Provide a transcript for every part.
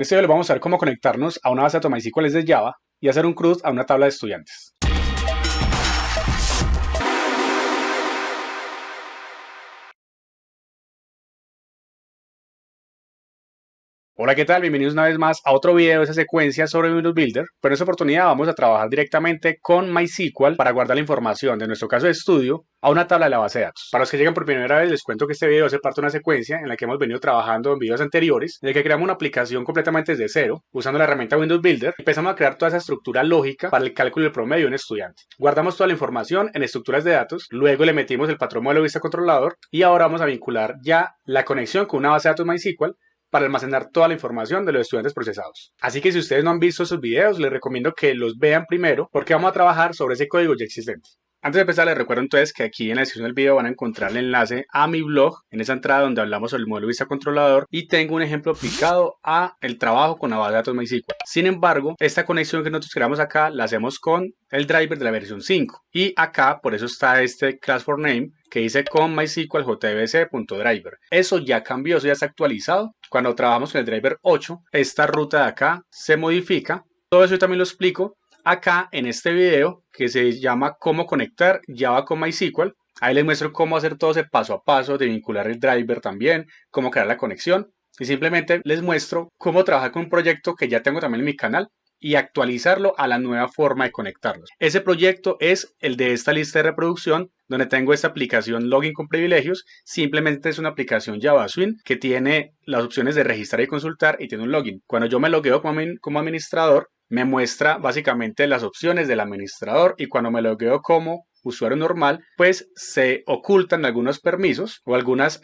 En este video les vamos a ver cómo conectarnos a una base de datos MySQL desde Java y hacer un CRUD a una tabla de estudiantes. Hola, ¿qué tal? Bienvenidos una vez más a otro video de esa secuencia sobre Windows Builder. Pero en esta oportunidad vamos a trabajar directamente con MySQL para guardar la información de nuestro caso de estudio a una tabla de la base de datos. Para los que llegan por primera vez, les cuento que este video hace parte de una secuencia en la que hemos venido trabajando en videos anteriores, en el que creamos una aplicación completamente desde cero, usando la herramienta Windows Builder. Empezamos a crear toda esa estructura lógica para el cálculo del promedio de un estudiante. Guardamos toda la información en estructuras de datos, luego le metimos el patrón modelo vista controlador y ahora vamos a vincular ya la conexión con una base de datos MySQL para almacenar toda la información de los estudiantes procesados. Así que si ustedes no han visto esos videos, les recomiendo que los vean primero porque vamos a trabajar sobre ese código ya existente. Antes de empezar, les recuerdo entonces que aquí en la descripción del video van a encontrar el enlace a mi blog, en esa entrada donde hablamos sobre el modelo vista controlador y tengo un ejemplo aplicado a el trabajo con la base de datos MySQL. Sin embargo, esta conexión que nosotros creamos acá la hacemos con el driver de la versión 5 y acá por eso está este class for name que dice con MySQL jvc.driver. Eso ya cambió, eso ya está actualizado. Cuando trabajamos con el driver 8, esta ruta de acá se modifica. Todo eso yo también lo explico acá en este video que se llama cómo conectar Java con MySQL. Ahí les muestro cómo hacer todo ese paso a paso de vincular el driver también, cómo crear la conexión y simplemente les muestro cómo trabajar con un proyecto que ya tengo también en mi canal y actualizarlo a la nueva forma de conectarlos. Ese proyecto es el de esta lista de reproducción donde tengo esta aplicación Login con privilegios. Simplemente es una aplicación Java Swing que tiene las opciones de registrar y consultar y tiene un login. Cuando yo me logueo como administrador, me muestra básicamente las opciones del administrador y cuando me logueo como usuario normal, pues se ocultan algunos permisos o algunas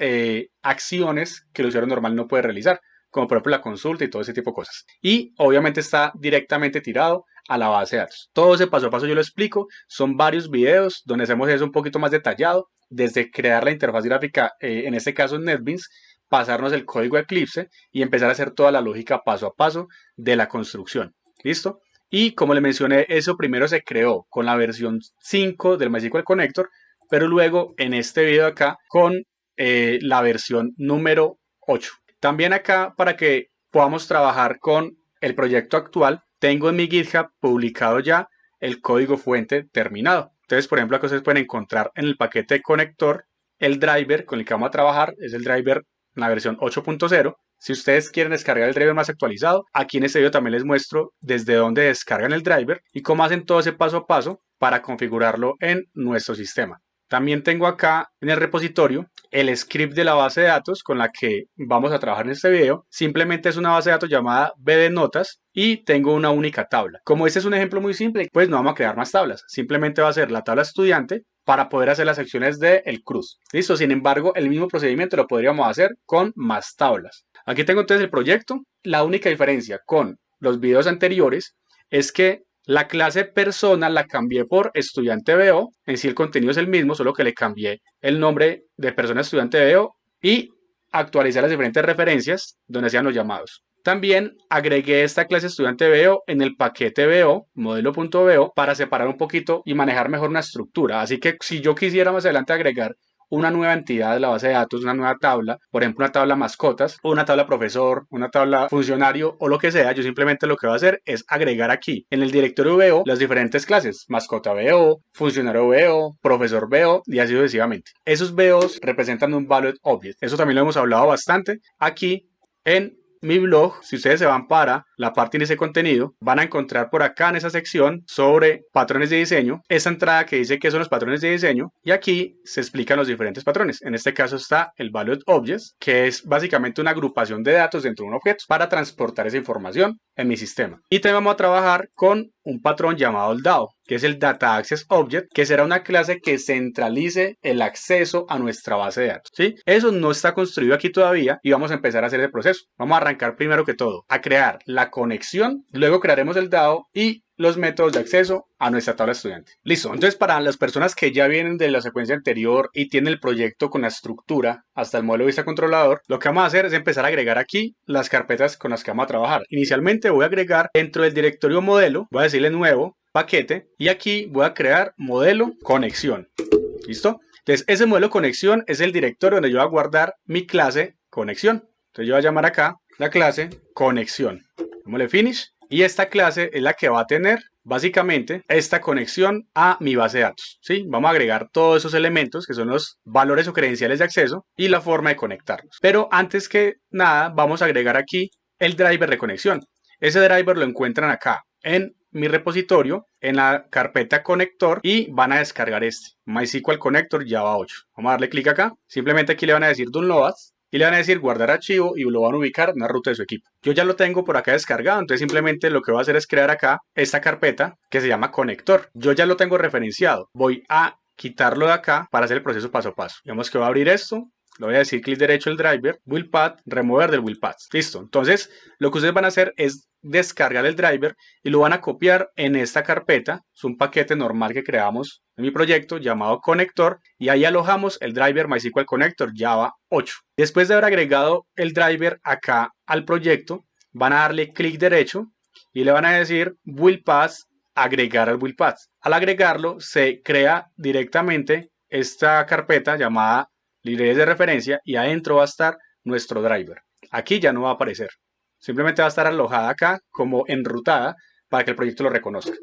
acciones que el usuario normal no puede realizar, como por ejemplo la consulta y todo ese tipo de cosas. Y obviamente está directamente tirado a la base de datos. Todo ese paso a paso yo lo explico, son varios videos donde hacemos eso un poquito más detallado, desde crear la interfaz gráfica, en este caso en NetBeans, pasarnos el código a Eclipse y empezar a hacer toda la lógica paso a paso de la construcción. ¿Listo? Y como les mencioné, eso primero se creó con la versión 5 del MySQL Connector, pero luego en este video acá con la versión número 8. También acá, para que podamos trabajar con el proyecto actual, tengo en mi GitHub publicado ya el código fuente terminado. Entonces, por ejemplo, acá ustedes pueden encontrar en el paquete conector el driver con el que vamos a trabajar, es el driver en la versión 8.0. Si ustedes quieren descargar el driver más actualizado, aquí en este video también les muestro desde dónde descargan el driver y cómo hacen todo ese paso a paso para configurarlo en nuestro sistema. También tengo acá en el repositorio el script de la base de datos con la que vamos a trabajar en este video. Simplemente es una base de datos llamada bdnotas y tengo una única tabla. Como este es un ejemplo muy simple, pues no vamos a crear más tablas. Simplemente va a ser la tabla estudiante para poder hacer las secciones del CRUD. Listo, sin embargo, el mismo procedimiento lo podríamos hacer con más tablas. Aquí tengo entonces el proyecto. La única diferencia con los videos anteriores es que la clase persona la cambié por estudiante BO. En sí el contenido es el mismo, solo que le cambié el nombre de persona estudiante BO y actualicé las diferentes referencias donde hacían los llamados. También agregué esta clase estudiante BO en el paquete BO, modelo.bo, para separar un poquito y manejar mejor una estructura. Así que si yo quisiera más adelante agregar una nueva entidad de la base de datos, una nueva tabla, por ejemplo una tabla mascotas, o una tabla profesor, una tabla funcionario o lo que sea, yo simplemente lo que voy a hacer es agregar aquí en el directorio BO las diferentes clases, mascota BO, funcionario BO, profesor BO y así sucesivamente. Esos BOs representan un Valued Object, eso también lo hemos hablado bastante aquí en mi blog. Si ustedes se van para la parte índice de contenido, van a encontrar por acá en esa sección sobre patrones de diseño, esa entrada que dice qué son los patrones de diseño y aquí se explican los diferentes patrones. En este caso está el Valued Objects, que es básicamente una agrupación de datos dentro de un objeto para transportar esa información en mi sistema. Y también vamos a trabajar con un patrón llamado el DAO, que es el Data Access Object, que será una clase que centralice el acceso a nuestra base de datos, ¿sí? Eso no está construido aquí todavía y vamos a empezar a hacer el proceso. Vamos a arrancar primero que todo a crear la conexión, luego crearemos el DAO y los métodos de acceso a nuestra tabla estudiante. Listo, entonces para las personas que ya vienen de la secuencia anterior y tienen el proyecto con la estructura hasta el modelo vista controlador, lo que vamos a hacer es empezar a agregar aquí las carpetas con las que vamos a trabajar. Inicialmente voy a agregar dentro del directorio modelo, voy a decirle nuevo paquete y aquí voy a crear modelo conexión. ¿Listo? Entonces ese modelo conexión es el directorio donde yo voy a guardar mi clase conexión. Entonces yo voy a llamar acá la clase conexión. Démosle finish. Y esta clase es la que va a tener básicamente esta conexión a mi base de datos. ¿Sí? Vamos a agregar todos esos elementos que son los valores o credenciales de acceso y la forma de conectarlos. Pero antes que nada vamos a agregar aquí el driver de conexión. Ese driver lo encuentran acá en mi repositorio, en la carpeta conector, y van a descargar este MySQL Connector Java 8. Vamos a darle clic acá. Simplemente aquí le van a decir download y le van a decir guardar archivo y lo van a ubicar en una ruta de su equipo. Yo ya lo tengo por acá descargado, entonces simplemente lo que voy a hacer es crear acá esta carpeta que se llama conector. Yo ya lo tengo referenciado. Voy a quitarlo de acá para hacer el proceso paso a paso. Digamos que voy a abrir esto. Le voy a decir clic derecho al driver, build path, remover del build path. Listo. Entonces, lo que ustedes van a hacer es descargar el driver y lo van a copiar en esta carpeta. Es un paquete normal que creamos en mi proyecto llamado conector y ahí alojamos el driver MySQL Connector Java 8. Después de haber agregado el driver acá al proyecto, van a darle clic derecho y le van a decir build path, agregar al build path. Al agregarlo, se crea directamente esta carpeta llamada librerías de referencia y adentro va a estar nuestro driver. Aquí ya no va a aparecer. Simplemente va a estar alojada acá como enrutada para que el proyecto lo reconozca.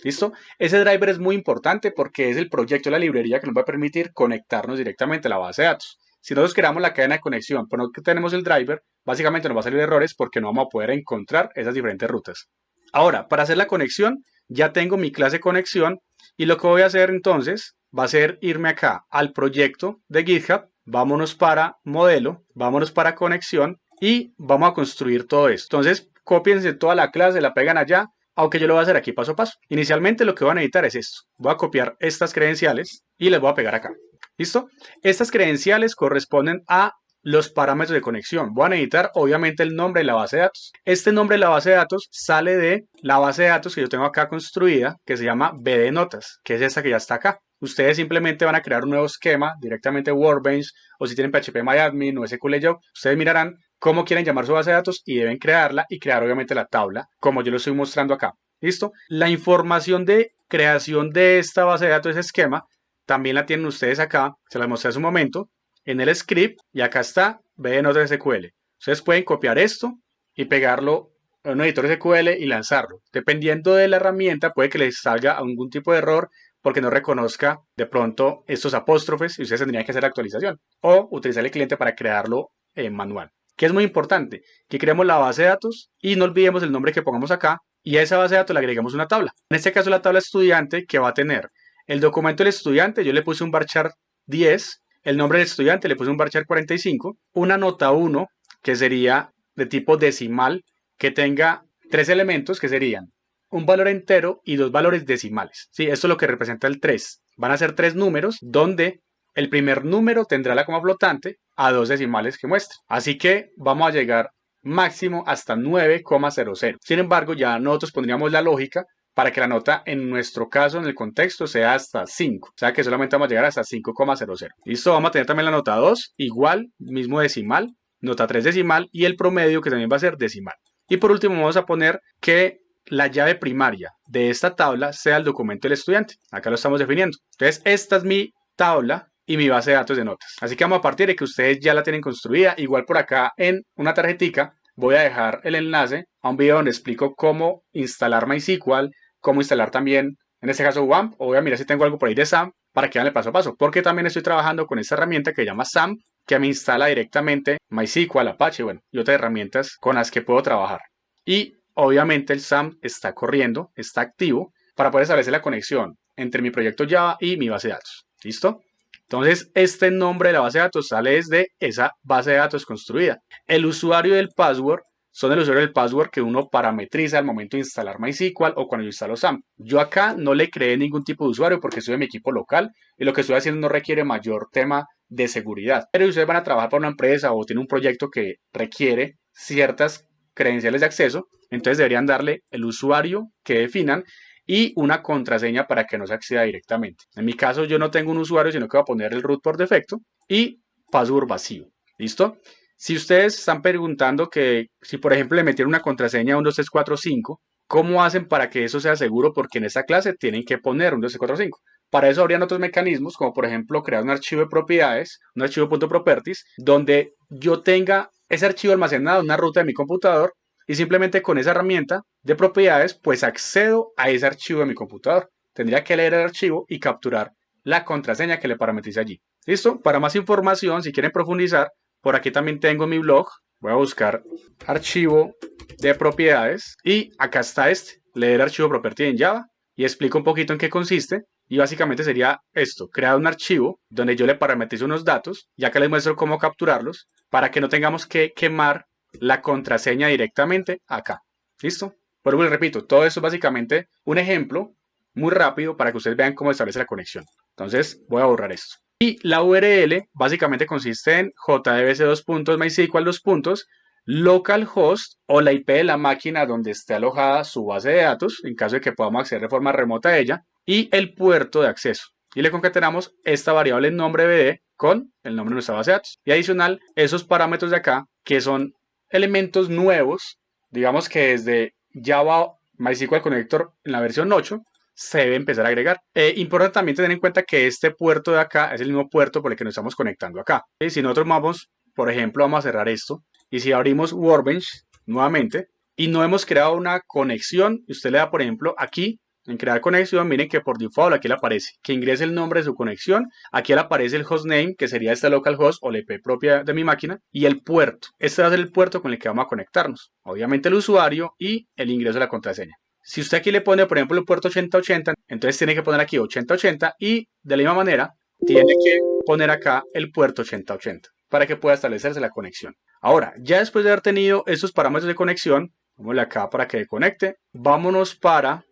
¿Listo? Ese driver es muy importante porque es el proyecto de la librería que nos va a permitir conectarnos directamente a la base de datos. Si nosotros creamos la cadena de conexión, pero no tenemos el driver, básicamente nos va a salir errores porque no vamos a poder encontrar esas diferentes rutas. Ahora, para hacer la conexión, ya tengo mi clase conexión y lo que voy a hacer entonces va a ser irme acá al proyecto de GitHub, vámonos para modelo, vámonos para conexión y vamos a construir todo esto. Entonces, cópiense toda la clase, la pegan allá, aunque yo lo voy a hacer aquí paso a paso. Inicialmente lo que van a necesitar es esto. Voy a copiar estas credenciales y les voy a pegar acá. ¿Listo? Estas credenciales corresponden a los parámetros de conexión. Voy a necesitar obviamente el nombre de la base de datos. Este nombre de la base de datos sale de la base de datos que yo tengo acá construida, que se llama BD Notas, que es esta que ya está acá. Ustedes simplemente van a crear un nuevo esquema, directamente Workbench, o si tienen PHP-MyAdmin o SQL Job, ustedes mirarán cómo quieren llamar su base de datos y deben crearla y crear obviamente la tabla, como yo lo estoy mostrando acá. ¿Listo? La información de creación de esta base de datos, ese esquema, también la tienen ustedes acá, se las mostré hace un momento, en el script, y acá está BD Notas SQL. Ustedes pueden copiar esto y pegarlo en un editor SQL y lanzarlo. Dependiendo de la herramienta, puede que les salga algún tipo de error porque no reconozca de pronto estos apóstrofes y ustedes tendrían que hacer la actualización o utilizar el cliente para crearlo en manual. Que es muy importante, que creemos la base de datos y no olvidemos el nombre que pongamos acá y a esa base de datos le agregamos una tabla. En este caso la tabla estudiante que va a tener el documento del estudiante, yo le puse un varchar 10, el nombre del estudiante le puse un varchar 45, una nota 1 que sería de tipo decimal que tenga 3 elementos que serían un valor entero y 2 valores decimales. ¿Sí? Esto es lo que representa el 3. Van a ser 3 números donde el primer número tendrá la coma flotante a 2 decimales que muestra. Así que vamos a llegar máximo hasta 9,00. Sin embargo, ya nosotros pondríamos la lógica para que la nota en nuestro caso, en el contexto, sea hasta 5. O sea que solamente vamos a llegar hasta 5,00. Listo, vamos a tener también la nota 2, igual, mismo decimal, nota 3 decimal y el promedio que también va a ser decimal. Y por último vamos a poner que la llave primaria de esta tabla sea el documento del estudiante. Acá lo estamos definiendo. Entonces, esta es mi tabla y mi base de datos de notas. Así que vamos a partir de que ustedes ya la tienen construida. Igual por acá en una tarjetica voy a dejar el enlace a un video donde explico cómo instalar MySQL, cómo instalar también, en este caso WAMP, o voy a mirar si tengo algo por ahí de SAMP para que vean el paso a paso, porque también estoy trabajando con esta herramienta que se llama SAMP, que me instala directamente MySQL, Apache, bueno, y otras herramientas con las que puedo trabajar. Y obviamente el SAMP está corriendo, está activo, para poder establecer la conexión entre mi proyecto Java y mi base de datos. ¿Listo? Entonces, este nombre de la base de datos sale desde esa base de datos construida. El usuario y el password son el usuario y el password que uno parametriza al momento de instalar MySQL o cuando yo instalo SAMP. Yo acá no le creé ningún tipo de usuario porque estoy en mi equipo local y lo que estoy haciendo no requiere mayor tema de seguridad. Pero si ustedes van a trabajar para una empresa o tienen un proyecto que requiere ciertas credenciales de acceso, entonces deberían darle el usuario que definan y una contraseña para que no se acceda directamente. En mi caso yo no tengo un usuario, sino que voy a poner el root por defecto y password vacío. ¿Listo? Si ustedes están preguntando que si por ejemplo le metieron una contraseña 1, 2, 3, 4, 5, ¿cómo hacen para que eso sea seguro? Porque en esta clase tienen que poner 1, 2, 3, 4, 5. Para eso habrían otros mecanismos, como por ejemplo crear un archivo de propiedades, un archivo .properties, donde yo tenga ese archivo almacenado en una ruta de mi computador y simplemente con esa herramienta de propiedades pues accedo a ese archivo de mi computador. Tendría que leer el archivo y capturar la contraseña que le parametrice allí. ¿Listo? Para más información, si quieren profundizar, por aquí también tengo mi blog. Voy a buscar archivo de propiedades y acá está leer archivo property en Java y explico un poquito en qué consiste. Y básicamente sería esto, crear un archivo donde yo le parametrizo unos datos y acá les muestro cómo capturarlos para que no tengamos que quemar la contraseña directamente acá. ¿Listo? Pero les repito, todo esto es básicamente un ejemplo muy rápido para que ustedes vean cómo establece la conexión. Entonces voy a borrar esto. Y la URL básicamente consiste en jdbc:/mysql localhost o la IP de la máquina donde esté alojada su base de datos, en caso de que podamos acceder de forma remota a ella, y el puerto de acceso. Y le concatenamos esta variable en nombre BD con el nombre de nuestra base de datos. Y adicional, esos parámetros de acá, que son elementos nuevos, digamos que desde Java MySQL Connector en la versión 8, se debe empezar a agregar. Importante también tener en cuenta que este puerto de acá es el mismo puerto por el que nos estamos conectando acá. Y si nosotros vamos, por ejemplo, vamos a cerrar esto, y si abrimos Workbench nuevamente, y no hemos creado una conexión, y usted le da, por ejemplo, aquí, en crear conexión, miren que por default aquí le aparece que ingrese el nombre de su conexión, aquí le aparece el hostname, que sería este localhost o la IP propia de mi máquina, y el puerto. Este va a ser el puerto con el que vamos a conectarnos. Obviamente el usuario y el ingreso de la contraseña. Si usted aquí le pone, por ejemplo, el puerto 8080, entonces tiene que poner aquí 8080 y de la misma manera tiene que poner acá el puerto 8080 para que pueda establecerse la conexión. Ahora, ya después de haber tenido estos parámetros de conexión, vámonos acá para que conecte, vámonos para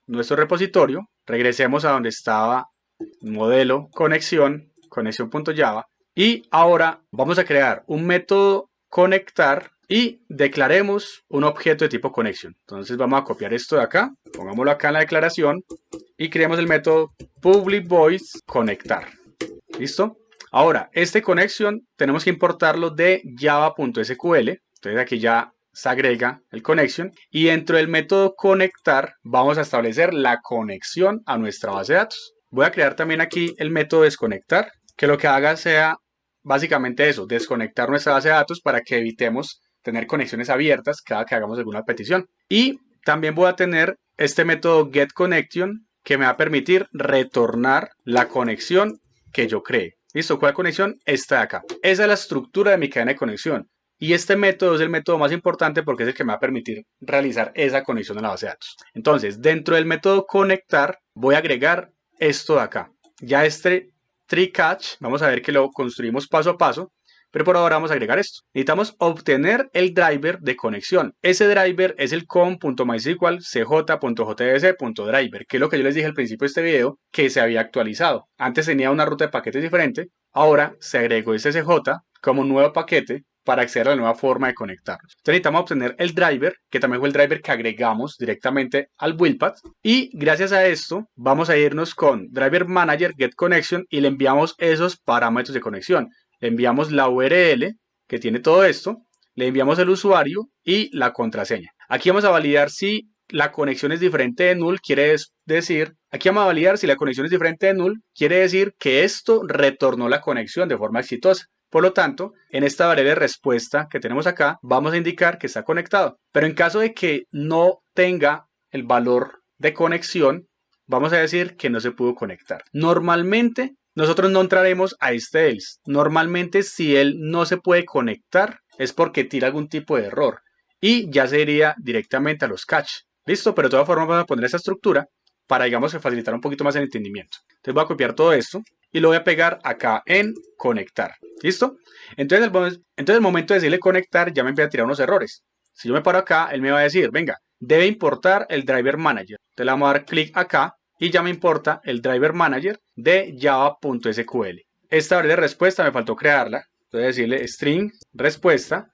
nuestro repositorio, regresemos a donde estaba modelo conexión.java y ahora vamos a crear un método conectar y declaremos un objeto de tipo connection. Entonces vamos a copiar esto de acá, pongámoslo acá en la declaración y creemos el método public void conectar. ¿Listo? Ahora, este connection tenemos que importarlo de java.sql. Entonces aquí ya se agrega el connection y dentro del método conectar vamos a establecer la conexión a nuestra base de datos. Voy a crear también aquí el método desconectar, que lo que haga sea básicamente eso, desconectar nuestra base de datos para que evitemos tener conexiones abiertas cada que hagamos alguna petición. Y también voy a tener este método getConnection que me va a permitir retornar la conexión que yo cree. ¿Listo? ¿Cuál conexión? Esta de acá. Esa es la estructura de mi cadena de conexión. Y este método es el método más importante porque es el que me va a permitir realizar esa conexión a la base de datos. Entonces, dentro del método conectar, voy a agregar esto de acá. Ya este tree catch, vamos a ver que lo construimos paso a paso, pero por ahora vamos a agregar esto. Necesitamos obtener el driver de conexión. Ese driver es el com.mysql cj.jdbc.driver, que es lo que yo les dije al principio de este video, que se había actualizado. Antes tenía una ruta de paquetes diferente, ahora se agregó ese cj como un nuevo paquete para acceder a la nueva forma de conectarnos. Entonces necesitamos obtener el driver, que también fue el driver que agregamos directamente al buildpath. Y gracias a esto vamos a irnos con driver manager get connection y le enviamos esos parámetros de conexión. Le enviamos la URL que tiene todo esto, le enviamos el usuario y la contraseña. Aquí vamos a validar si la conexión es diferente de null, quiere decir, aquí vamos a validar si la conexión es diferente de null, quiere decir que esto retornó la conexión de forma exitosa. Por lo tanto, en esta variable de respuesta que tenemos acá, vamos a indicar que está conectado. Pero en caso de que no tenga el valor de conexión, vamos a decir que no se pudo conectar. Normalmente, nosotros no entraremos a este else. Normalmente, si él no se puede conectar, es porque tira algún tipo de error. Y ya se iría directamente a los catch. Listo, pero de todas formas vamos a poner esta estructura para, digamos, facilitar un poquito más el entendimiento. Entonces voy a copiar todo esto y lo voy a pegar acá en conectar. ¿Listo? Entonces el momento de decirle conectar ya me empieza a tirar unos errores. Si yo me paro acá, él me va a decir, venga, debe importar el driver manager. Entonces le vamos a dar clic acá y ya me importa el driver manager de java.sql. Esta variable de respuesta me faltó crearla. Entonces decirle string respuesta,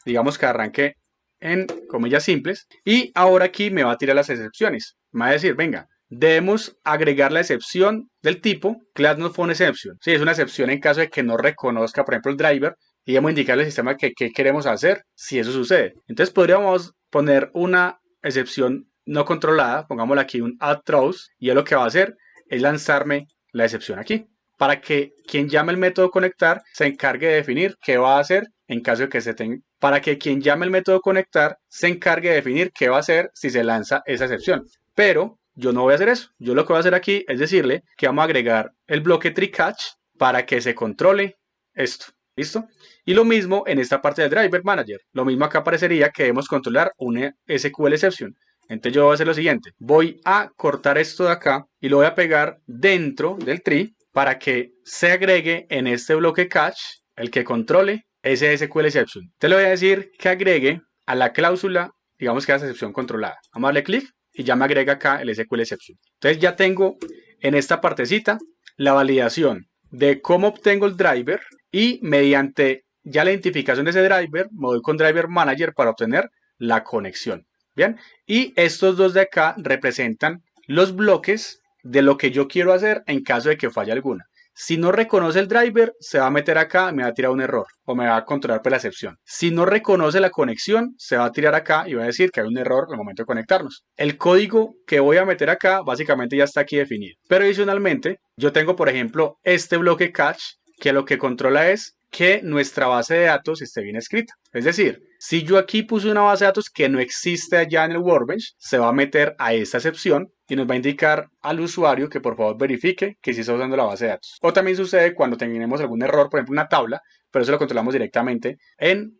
digamos que arranque en comillas simples. Y ahora aquí me va a tirar las excepciones. Me va a decir, venga, debemos agregar la excepción del tipo class not found exception. Sí, es una excepción en caso de que no reconozca, por ejemplo, el driver y debemos indicarle al sistema qué queremos hacer si eso sucede. Entonces podríamos poner una excepción no controlada, pongámosle aquí un add throws y él lo que va a hacer es lanzarme la excepción aquí para que quien llame el método conectar se encargue de definir qué va a hacer en caso de que para que quien llame el método conectar se encargue de definir qué va a hacer si se lanza esa excepción. Pero yo no voy a hacer eso. Yo lo que voy a hacer aquí es decirle que vamos a agregar el bloque TreeCatch para que se controle esto. ¿Listo? Y lo mismo en esta parte del Driver Manager. Lo mismo acá aparecería que debemos controlar una SQL exception. Entonces yo voy a hacer lo siguiente. Voy a cortar esto de acá y lo voy a pegar dentro del tree para que se agregue en este bloque catch el que controle ese SQL exception. Te lo voy a decir que agregue a la cláusula, digamos que es excepción controlada. Vamos a darle clic y ya me agrega acá el SQL exception. Entonces ya tengo en esta partecita la validación de cómo obtengo el driver y mediante ya la identificación de ese driver me voy con Driver Manager para obtener la conexión. Bien, y estos dos de acá representan los bloques de lo que yo quiero hacer en caso de que falle alguna. Si no reconoce el driver, se va a meter acá y me va a tirar un error o me va a controlar por la excepción. Si no reconoce la conexión, se va a tirar acá y va a decir que hay un error al momento de conectarnos. El código que voy a meter acá básicamente ya está aquí definido. Pero adicionalmente, yo tengo por ejemplo este bloque catch que lo que controla es que nuestra base de datos esté bien escrita. Es decir, si yo aquí puse una base de datos que no existe allá en el Workbench, se va a meter a esta excepción y nos va a indicar al usuario que por favor verifique que sí está usando la base de datos. O también sucede cuando tenemos algún error, por ejemplo una tabla, pero eso lo controlamos directamente en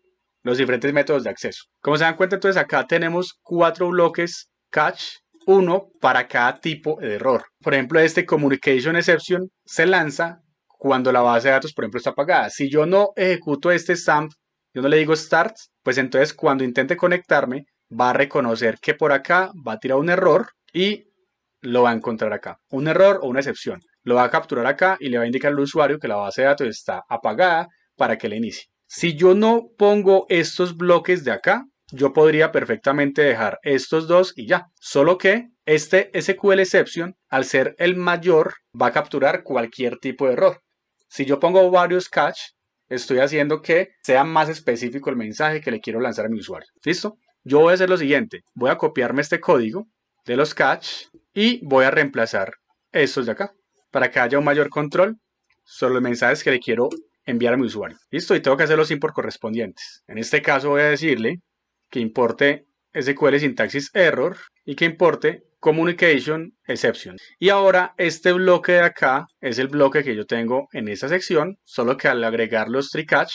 los diferentes métodos de acceso. Como se dan cuenta, entonces acá tenemos 4 bloques catch, uno para cada tipo de error. Por ejemplo, este Communication Exception se lanza cuando la base de datos, por ejemplo, está apagada. Si yo no ejecuto este stamp, yo no le digo start, pues entonces cuando intente conectarme, va a reconocer que por acá va a tirar un error y lo va a encontrar acá. Un error o una excepción. Lo va a capturar acá y le va a indicar al usuario que la base de datos está apagada para que le inicie. Si yo no pongo estos bloques de acá, yo podría perfectamente dejar estos dos y ya. Solo que este SQL exception, al ser el mayor, va a capturar cualquier tipo de error. Si yo pongo varios catch, estoy haciendo que sea más específico el mensaje que le quiero lanzar a mi usuario. ¿Listo? Yo voy a hacer lo siguiente. Voy a copiarme este código de los catch y voy a reemplazar estos de acá para que haya un mayor control sobre los mensajes que le quiero enviar a mi usuario. ¿Listo? Y tengo que hacer los import correspondientes. En este caso voy a decirle que importe SQL sintaxis error y que importe communication exception. Y ahora este bloque de acá es el bloque que yo tengo en esta sección, solo que al agregar los TreeCatch,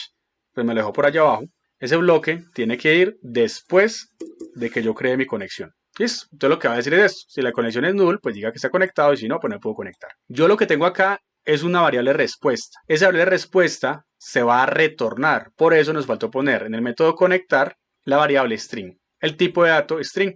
pues me lo dejo por allá abajo. Ese bloque tiene que ir después de que yo cree mi conexión. ¿Listo? Entonces lo que va a decir es esto. Si la conexión es null, pues diga que está conectado y si no, pues no puedo conectar. Yo lo que tengo acá es una variable respuesta. Esa variable respuesta se va a retornar. Por eso nos faltó poner en el método conectar la variable string. El tipo de dato string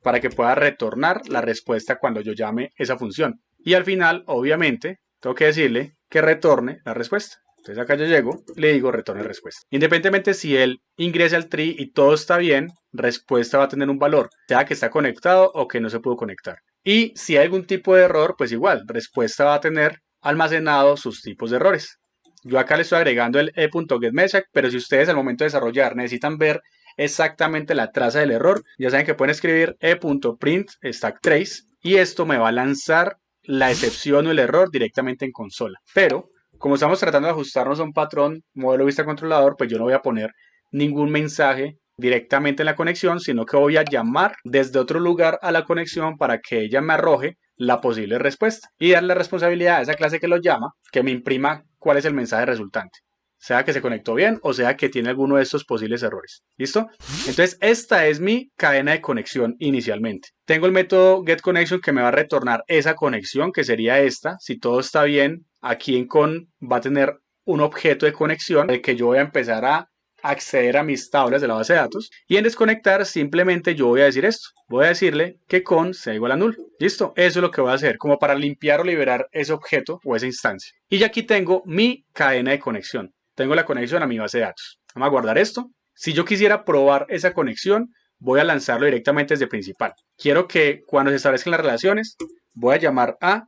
para que pueda retornar la respuesta cuando yo llame esa función. Y al final, obviamente, tengo que decirle que retorne la respuesta. Entonces acá yo llego, le digo retorne respuesta. Independientemente si él ingresa al tree y todo está bien, respuesta va a tener un valor, sea que está conectado o que no se pudo conectar. Y si hay algún tipo de error, pues igual, respuesta va a tener almacenado sus tipos de errores. Yo acá le estoy agregando el e.getMessage, pero si ustedes al momento de desarrollar necesitan ver exactamente la traza del error, ya saben que pueden escribir e.print stack trace y esto me va a lanzar la excepción o el error directamente en consola. Pero como estamos tratando de ajustarnos a un patrón modelo vista controlador, pues yo no voy a poner ningún mensaje directamente en la conexión, sino que voy a llamar desde otro lugar a la conexión para que ella me arroje la posible respuesta y darle la responsabilidad a esa clase que lo llama que me imprima cuál es el mensaje resultante, sea que se conectó bien o sea que tiene alguno de estos posibles errores. ¿Listo? Entonces esta es mi cadena de conexión inicialmente. Tengo el método getConnection que me va a retornar esa conexión, que sería esta. Si todo está bien, aquí en con va a tener un objeto de conexión el que yo voy a empezar a acceder a mis tablas de la base de datos. Y en desconectar simplemente yo voy a decir esto. Voy a decirle que con sea igual a null. ¿Listo? Eso es lo que voy a hacer como para limpiar o liberar ese objeto o esa instancia. Y ya aquí tengo mi cadena de conexión. Tengo la conexión a mi base de datos. Vamos a guardar esto. Si yo quisiera probar esa conexión, voy a lanzarlo directamente desde principal. Quiero que cuando se establezcan las relaciones, voy a llamar a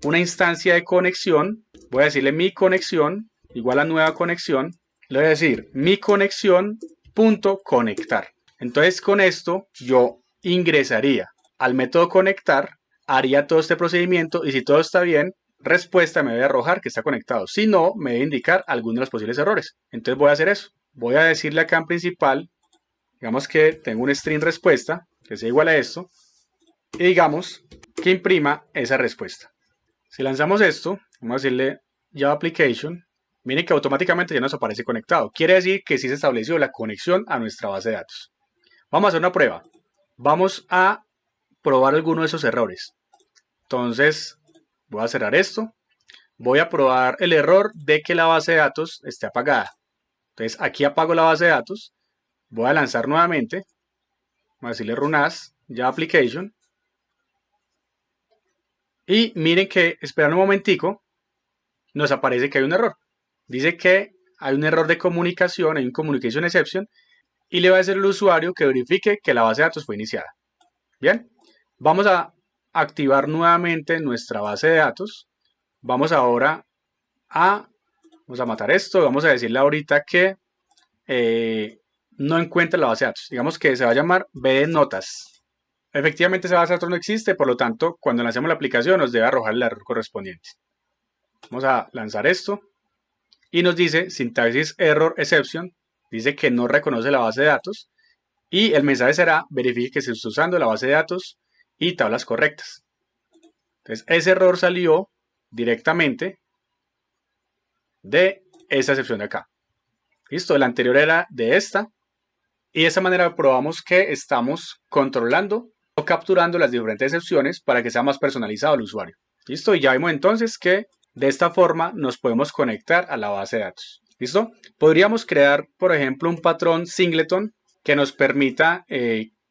una instancia de conexión. Voy a decirle mi conexión igual a nueva conexión. Le voy a decir mi conexión.conectar. Entonces con esto yo ingresaría al método conectar, haría todo este procedimiento y si todo está bien, respuesta me debe arrojar que está conectado. Si no, me debe indicar alguno de los posibles errores. Entonces voy a hacer eso. voy a decirle acá en principal, digamos que tengo un string respuesta, que sea igual a esto, y digamos que imprima esa respuesta. Si lanzamos esto, vamos a decirle Java Application, miren que automáticamente ya nos aparece conectado. Quiere decir que sí se estableció la conexión a nuestra base de datos. Vamos a hacer una prueba. Vamos a probar alguno de esos errores. Entonces, voy a cerrar esto. Voy a probar el error de que la base de datos esté apagada. Entonces, aquí apago la base de datos. Voy a lanzar nuevamente. Voy a decirle run as Java Application. Y miren que, esperando un momentico, nos aparece que hay un error. Dice que hay un error de comunicación, hay un communication exception, y le va a decir al usuario que verifique que la base de datos fue iniciada. Bien, vamos a activar nuevamente nuestra base de datos. Vamos ahora vamos a matar esto, vamos a decirle ahorita que no encuentra la base de datos. Digamos que se va a llamar B de notas. Efectivamente esa base de datos no existe, por lo tanto, cuando lancemos la aplicación nos debe arrojar el error correspondiente. Vamos a lanzar esto y nos dice sintaxis error exception, dice que no reconoce la base de datos y el mensaje será verifique que se está usando la base de datos y tablas correctas. Entonces ese error salió directamente de esta excepción de acá. Listo, el anterior era de esta y de esta manera probamos que estamos controlando o capturando las diferentes excepciones para que sea más personalizado el usuario. Listo, y ya vimos entonces que de esta forma nos podemos conectar a la base de datos. ¿Listo? Podríamos crear, por ejemplo, un patrón singleton que nos permita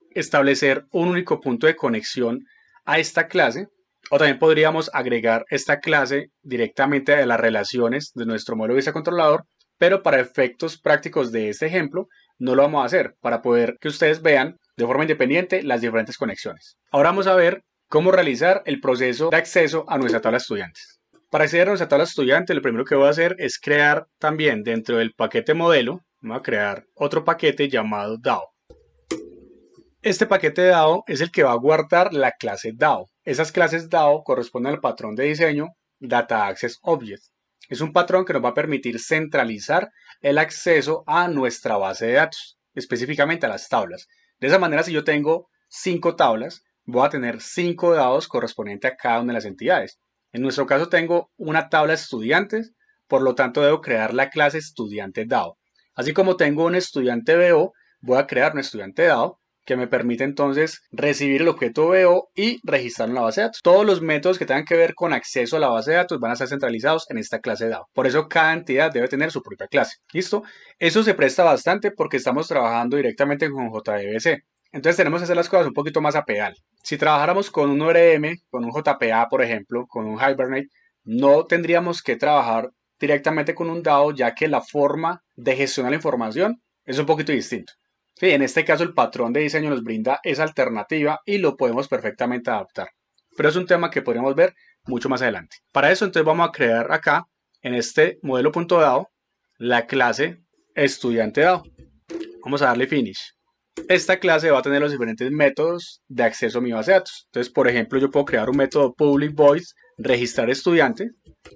establecer un único punto de conexión a esta clase. O también podríamos agregar esta clase directamente a las relaciones de nuestro modelo vista controlador, pero para efectos prácticos de este ejemplo no lo vamos a hacer para poder que ustedes vean de forma independiente las diferentes conexiones. Ahora vamos a ver cómo realizar el proceso de acceso a nuestra tabla de estudiantes. Para acceder a nuestra tabla de estudiantes, lo primero que voy a hacer es crear también dentro del paquete modelo, voy a crear otro paquete llamado DAO. Este paquete de DAO es el que va a guardar la clase DAO. Esas clases DAO corresponden al patrón de diseño Data Access Object. Es un patrón que nos va a permitir centralizar el acceso a nuestra base de datos, específicamente a las tablas. De esa manera, si yo tengo 5 tablas, voy a tener 5 DAOs correspondientes a cada una de las entidades. En nuestro caso tengo una tabla estudiantes, por lo tanto debo crear la clase estudiante DAO. Así como tengo un estudiante BO, voy a crear un estudiante DAO que me permite entonces recibir el objeto BO y registrarlo en la base de datos. Todos los métodos que tengan que ver con acceso a la base de datos van a estar centralizados en esta clase DAO. Por eso cada entidad debe tener su propia clase. ¿Listo? Eso se presta bastante porque estamos trabajando directamente con JDBC. Entonces tenemos que hacer las cosas un poquito más a pedal. Si trabajáramos con un ORM, con un JPA, por ejemplo, con un Hibernate, no tendríamos que trabajar directamente con un DAO, ya que la forma de gestionar la información es un poquito distinto. Sí, en este caso el patrón de diseño nos brinda esa alternativa y lo podemos perfectamente adaptar. Pero es un tema que podríamos ver mucho más adelante. Para eso entonces vamos a crear acá, en este modelo.dao, la clase estudiante DAO. Vamos a darle finish. Esta clase va a tener los diferentes métodos de acceso a mi base de datos. Entonces, por ejemplo, yo puedo crear un método public void, registrar estudiante,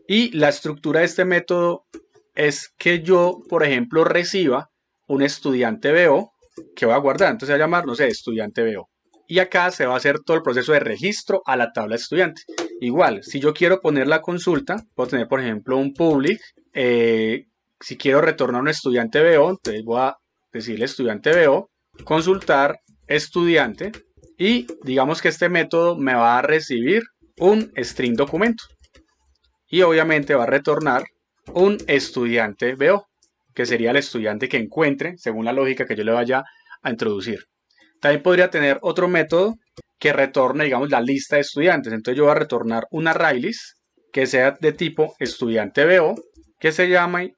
y la estructura de este método es que yo, por ejemplo, reciba un estudiante BO que voy a guardar. Entonces se va a llamar, no sé, estudiante BO. Y acá se va a hacer todo el proceso de registro a la tabla estudiante. Igual, si yo quiero poner la consulta, puedo tener, por ejemplo, un public. Si quiero retornar un estudiante BO, entonces voy a decirle estudiante BO, consultar estudiante, y digamos que este método me va a recibir un string documento. Y obviamente va a retornar un estudiante BO, que sería el estudiante que encuentre según la lógica que yo le vaya a introducir. También podría tener otro método que retorne, digamos, la lista de estudiantes. Entonces yo voy a retornar un ArrayList que sea de tipo estudiante BO, que se llame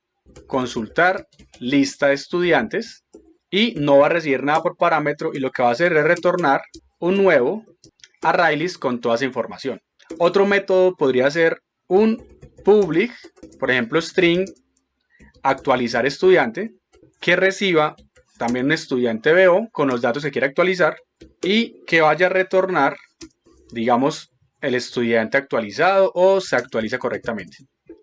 consultar lista de estudiantes, y no va a recibir nada por parámetro, y lo que va a hacer es retornar un nuevo ArrayList con toda esa información. Otro método podría ser un public, por ejemplo, string actualizar estudiante, que reciba también un estudiante BO con los datos que quiere actualizar y que vaya a retornar, digamos, el estudiante actualizado o se actualiza correctamente.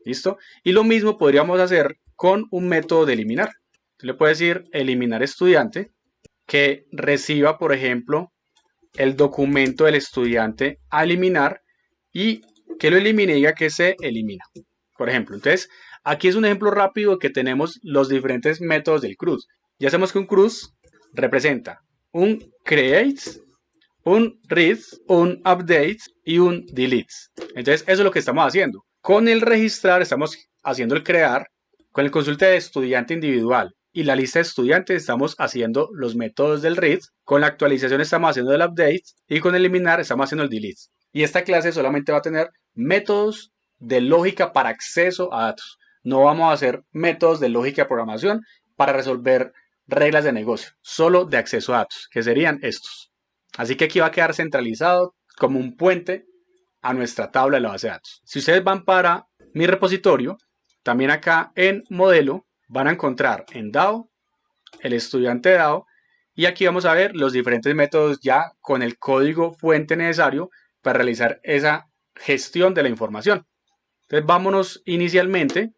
¿Listo? Y lo mismo podríamos hacer con un método de eliminar. Entonces le puede decir eliminar estudiante, que reciba, por ejemplo, el documento del estudiante a eliminar y que lo elimine y diga que se elimina. Por ejemplo, entonces, aquí es un ejemplo rápido que tenemos los diferentes métodos del CRUD. Ya sabemos que un CRUD representa un create, un read, un update y un delete. Entonces, eso es lo que estamos haciendo. Con el registrar estamos haciendo el crear, con el consulta de estudiante individual y la lista de estudiantes estamos haciendo los métodos del read, con la actualización estamos haciendo el update y con eliminar estamos haciendo el delete. Y esta clase solamente va a tener métodos de lógica para acceso a datos. No vamos a hacer métodos de lógica de programación para resolver reglas de negocio, solo de acceso a datos, que serían estos. Así que aquí va a quedar centralizado como un puente a nuestra tabla de la base de datos. Si ustedes van para mi repositorio, también acá en modelo van a encontrar en DAO el estudiante DAO y aquí vamos a ver los diferentes métodos ya con el código fuente necesario para realizar esa gestión de la información. Entonces vámonos inicialmente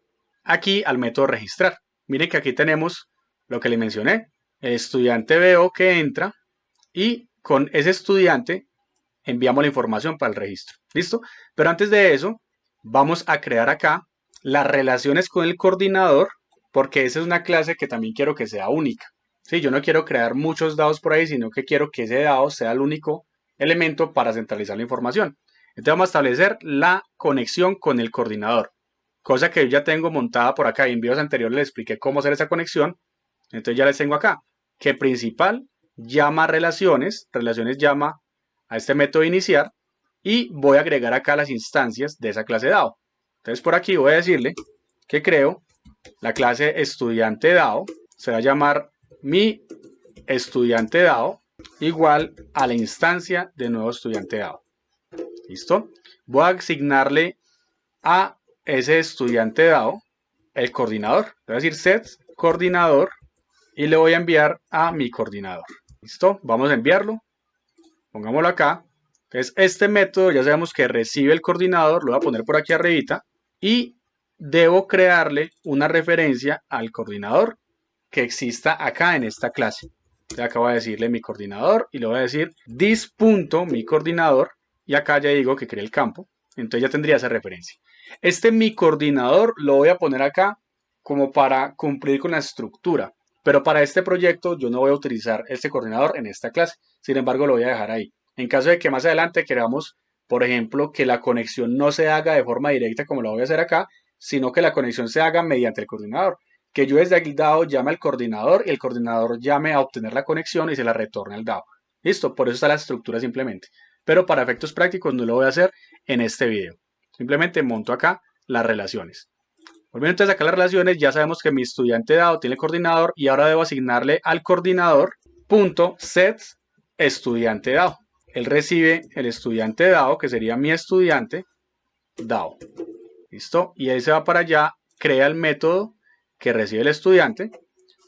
aquí al método registrar. Miren que aquí tenemos lo que les mencioné, el estudiante veo que entra y con ese estudiante enviamos la información para el registro. ¿Listo? Pero antes de eso, vamos a crear acá las relaciones con el coordinador, porque esa es una clase que también quiero que sea única. ¿Sí? Yo no quiero crear muchos dados por ahí, sino que quiero que ese dado sea el único elemento para centralizar la información. Entonces vamos a establecer la conexión con el coordinador, cosa que yo ya tengo montada por acá. En videos anteriores les expliqué cómo hacer esa conexión. Entonces ya les tengo acá, que principal llama relaciones, relaciones llama a este método iniciar y voy a agregar acá las instancias de esa clase DAO. Entonces por aquí voy a decirle que creo la clase estudiante DAO, se va a llamar mi estudiante DAO igual a la instancia de nuevo estudiante DAO. ¿Listo? Voy a asignarle a ese estudiante DAO el coordinador. Voy a decir set coordinador y le voy a enviar a mi coordinador. ¿Listo? Vamos a enviarlo. Pongámoslo acá. Entonces, este método ya sabemos que recibe el coordinador, lo voy a poner por aquí arribita y debo crearle una referencia al coordinador que exista acá en esta clase. Entonces, acá voy a decirle mi coordinador y le voy a decir this.mi coordinador y acá ya digo que cree el campo. Entonces ya tendría esa referencia. Este mi coordinador lo voy a poner acá como para cumplir con la estructura. Pero para este proyecto yo no voy a utilizar este coordinador en esta clase. Sin embargo, lo voy a dejar ahí. En caso de que más adelante queramos, por ejemplo, que la conexión no se haga de forma directa como lo voy a hacer acá, sino que la conexión se haga mediante el coordinador. Que yo desde el DAO llame al coordinador y el coordinador llame a obtener la conexión y se la retorne al DAO. Listo, por eso está la estructura simplemente. Pero para efectos prácticos no lo voy a hacer en este video. Simplemente monto acá las relaciones. Volviendo entonces acá a las relaciones, ya sabemos que mi estudiante DAO tiene coordinador y ahora debo asignarle al coordinador .set estudiante DAO. Él recibe el estudiante DAO, que sería mi estudiante DAO. ¿Listo? Y él se va para allá, crea el método que recibe el estudiante.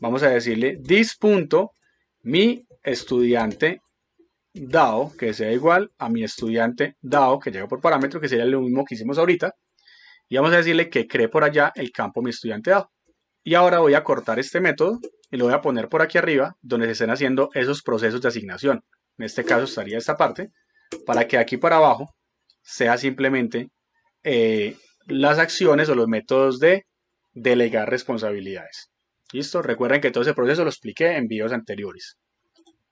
Vamos a decirle this.mi estudiante DAO, que sea igual a mi estudiante DAO, que llega por parámetro, que sería lo mismo que hicimos ahorita. Y vamos a decirle que cree por allá el campo mi estudiante DAO. Y ahora voy a cortar este método y lo voy a poner por aquí arriba, donde se estén haciendo esos procesos de asignación. En este caso estaría esta parte, para que aquí para abajo sea simplemente las acciones o los métodos de delegar responsabilidades. ¿Listo? Recuerden que todo ese proceso lo expliqué en videos anteriores.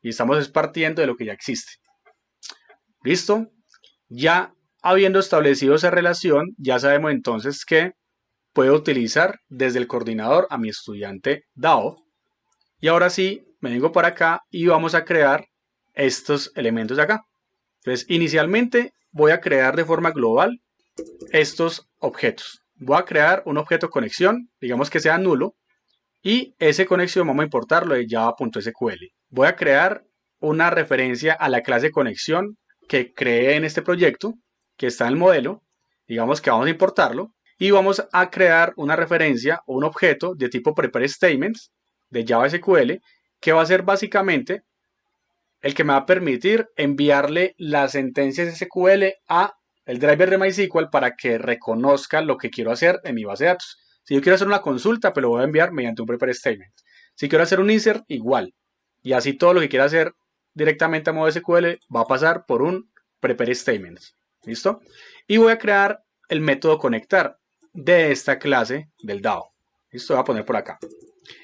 Y estamos partiendo de lo que ya existe. ¿Listo? Ya habiendo establecido esa relación, ya sabemos entonces que puedo utilizar desde el coordinador a mi estudiante DAO. Y ahora sí, me vengo para acá y vamos a crear estos elementos de acá. Entonces, inicialmente voy a crear de forma global estos objetos. Voy a crear un objeto conexión, digamos que sea nulo, y ese conexión vamos a importarlo de java.sql. Voy a crear una referencia a la clase conexión que creé en este proyecto, que está en el modelo, digamos que vamos a importarlo, y vamos a crear una referencia o un objeto de tipo prepare statements de Java SQL, que va a ser básicamente el que me va a permitir enviarle las sentencias SQL a el driver de MySQL para que reconozca lo que quiero hacer en mi base de datos. Si yo quiero hacer una consulta, pues lo voy a enviar mediante un prepare statement. Si quiero hacer un insert, igual. Y así todo lo que quiera hacer directamente a modo SQL va a pasar por un prepare statements. ¿Listo? Y voy a crear el método conectar de esta clase del DAO. Listo, voy a poner por acá.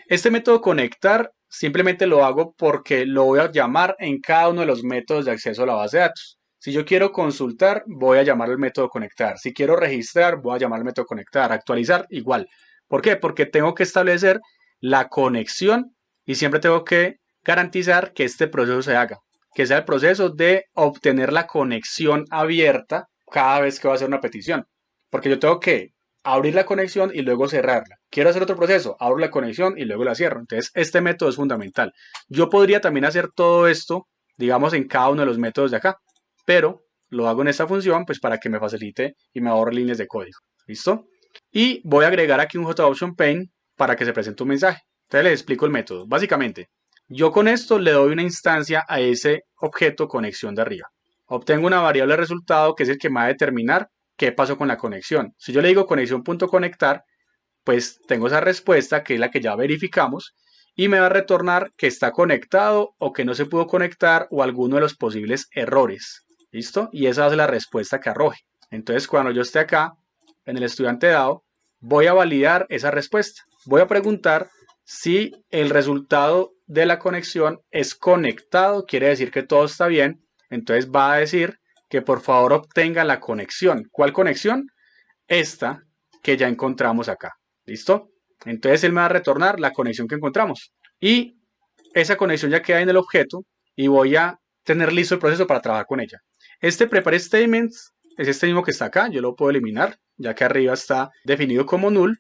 Este método conectar simplemente lo hago porque lo voy a llamar en cada uno de los métodos de acceso a la base de datos. Si yo quiero consultar, voy a llamar el método conectar. Si quiero registrar, voy a llamar el método conectar. Actualizar, igual. ¿Por qué? Porque tengo que establecer la conexión y siempre tengo que garantizar que este proceso se haga. Que sea el proceso de obtener la conexión abierta cada vez que va a hacer una petición. Porque yo tengo que abrir la conexión y luego cerrarla. Quiero hacer otro proceso, abro la conexión y luego la cierro. Entonces, este método es fundamental. Yo podría también hacer todo esto, digamos, en cada uno de los métodos de acá, pero lo hago en esta función, pues para que me facilite y me ahorre líneas de código. ¿Listo? Y voy a agregar aquí un JOptionPaint para que se presente un mensaje. Entonces, les explico el método. Básicamente, yo con esto le doy una instancia a ese objeto conexión de arriba. Obtengo una variable resultado que es el que me va a determinar qué pasó con la conexión. Si yo le digo conexión.conectar, pues tengo esa respuesta que es la que ya verificamos y me va a retornar que está conectado o que no se pudo conectar o alguno de los posibles errores. ¿Listo? Y esa es la respuesta que arroje. Entonces, cuando yo esté acá en el estudiante DAO, voy a validar esa respuesta. Voy a preguntar si el resultado de la conexión es conectado, quiere decir que todo está bien. Entonces va a decir que por favor obtenga la conexión. ¿Cuál conexión? Esta que ya encontramos acá. ¿Listo? Entonces él me va a retornar la conexión que encontramos. Y esa conexión ya queda en el objeto y voy a tener listo el proceso para trabajar con ella. Este prepare statements es este mismo que está acá. Yo lo puedo eliminar, ya que arriba está definido como null.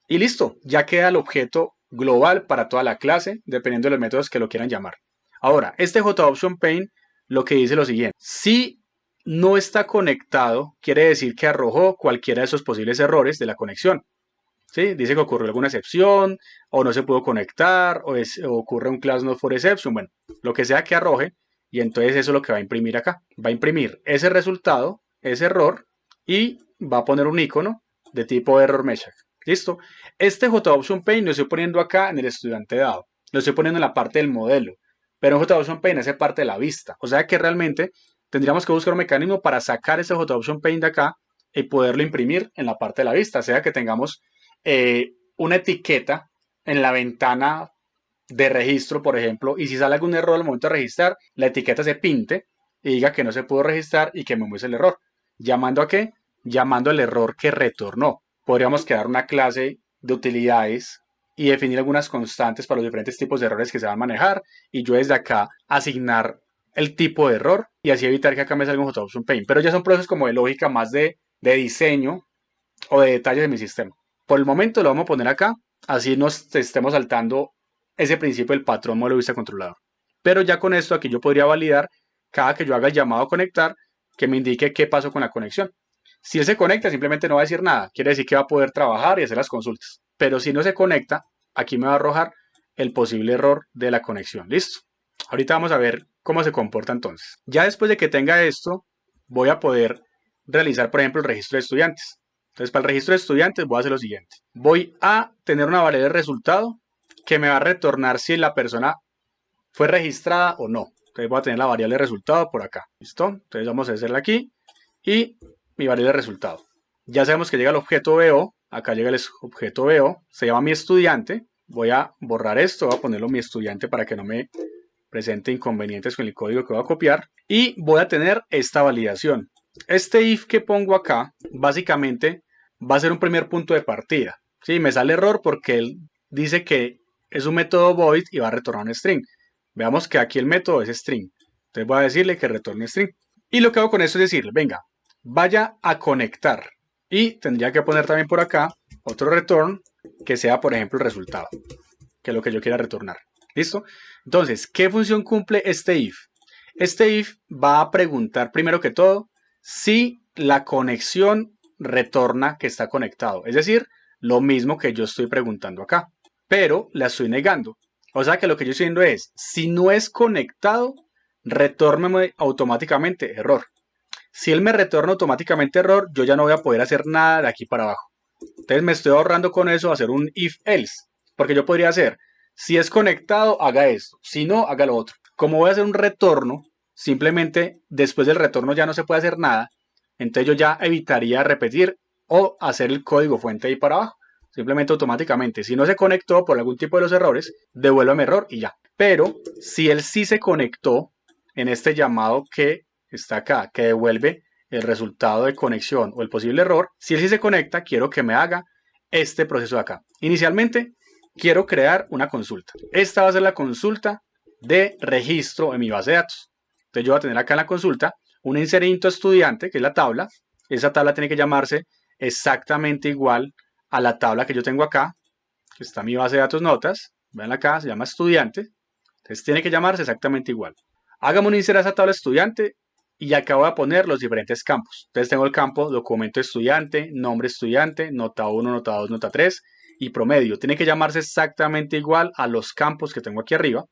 Y listo, ya queda el objeto global para toda la clase, dependiendo de los métodos que lo quieran llamar. Ahora, este JOptionPaint lo que dice lo siguiente. Si no está conectado, quiere decir que arrojó cualquiera de esos posibles errores de la conexión. ¿Sí? Dice que ocurrió alguna excepción, o no se pudo conectar, o ocurre un class not for exception. Bueno, lo que sea que arroje, y entonces eso es lo que va a imprimir acá. Va a imprimir ese resultado, ese error, y va a poner un icono de tipo error message. ¿Listo? Este JOptionPaint lo estoy poniendo acá en el estudiante DAO. Lo estoy poniendo en la parte del modelo. Pero en JOptionPaint hace parte de la vista. O sea que realmente tendríamos que buscar un mecanismo para sacar ese JOptionPaint de acá y poderlo imprimir en la parte de la vista. O sea que tengamos una etiqueta en la ventana de registro, por ejemplo, y si sale algún error al momento de registrar, la etiqueta se pinte y diga que no se pudo registrar y que me muestre el error. ¿Llamando a qué? Llamando al error que retornó. Podríamos crear una clase de utilidades y definir algunas constantes para los diferentes tipos de errores que se van a manejar y yo desde acá asignar el tipo de error y así evitar que acá me salga un JOptionPaint. Pero ya son procesos como de lógica más de diseño o de detalles de mi sistema. Por el momento lo vamos a poner acá, así nos estemos saltando ese principio del patrón modelo vista controlador. Pero ya con esto aquí yo podría validar cada que yo haga el llamado a conectar que me indique qué pasó con la conexión. Si él se conecta simplemente no va a decir nada, quiere decir que va a poder trabajar y hacer las consultas. Pero si no se conecta, aquí me va a arrojar el posible error de la conexión. ¿Listo? Ahorita vamos a ver cómo se comporta entonces. Ya después de que tenga esto, voy a poder realizar, por ejemplo, el registro de estudiantes. Entonces, para el registro de estudiantes voy a hacer lo siguiente. Voy a tener una variable de resultado que me va a retornar si la persona fue registrada o no. Entonces voy a tener la variable de resultado por acá. ¿Listo? Entonces vamos a hacerla aquí y mi variable de resultado. Ya sabemos que llega el objeto VO. Acá llega el objeto VO. Se llama mi estudiante. Voy a borrar esto. Voy a ponerlo mi estudiante para que no me presente inconvenientes con el código que voy a copiar. Y voy a tener esta validación. Este if que pongo acá, básicamente va a ser un primer punto de partida. ¿Sí? Me sale error porque él dice que es un método void y va a retornar un string. Veamos que aquí el método es string. Entonces voy a decirle que retorne string. Y lo que hago con esto es decirle, venga, vaya a conectar. Y tendría que poner también por acá otro return que sea, por ejemplo, el resultado, que es lo que yo quiera retornar. ¿Listo? Entonces, ¿qué función cumple este if? Este if va a preguntar primero que todo si la conexión retorna que está conectado. Es decir, lo mismo que yo estoy preguntando acá, pero la estoy negando. O sea que lo que yo estoy diciendo es, si no es conectado, retórname automáticamente error. Si él me retorna automáticamente error, yo ya no voy a poder hacer nada de aquí para abajo. Entonces me estoy ahorrando con eso hacer un if else. Porque yo podría hacer, Si es conectado, haga esto. Si no, haga lo otro. Como voy a hacer un retorno, simplemente después del retorno ya no se puede hacer nada. Entonces yo ya evitaría repetir o hacer el código fuente ahí para abajo. Simplemente automáticamente. Si no se conectó por algún tipo de los errores, devuélvame error y ya. Pero si él sí se conectó en este llamado que está acá, que devuelve el resultado de conexión o el posible error, si él sí se conecta, quiero que me haga este proceso de acá. Inicialmente, quiero crear una consulta. Esta va a ser la consulta de registro en mi base de datos. Entonces yo voy a tener acá en la consulta un inserito estudiante, que es la tabla. Esa tabla tiene que llamarse exactamente igual a la tabla que yo tengo acá, que está en mi base de datos notas. Vean acá, se llama estudiante. Entonces tiene que llamarse exactamente igual. Hagamos un insert a esa tabla estudiante y acá voy a poner los diferentes campos. Entonces tengo el campo documento estudiante, nombre estudiante, nota 1, nota 2, nota 3 y promedio. Tiene que llamarse exactamente igual a los campos que tengo aquí arriba.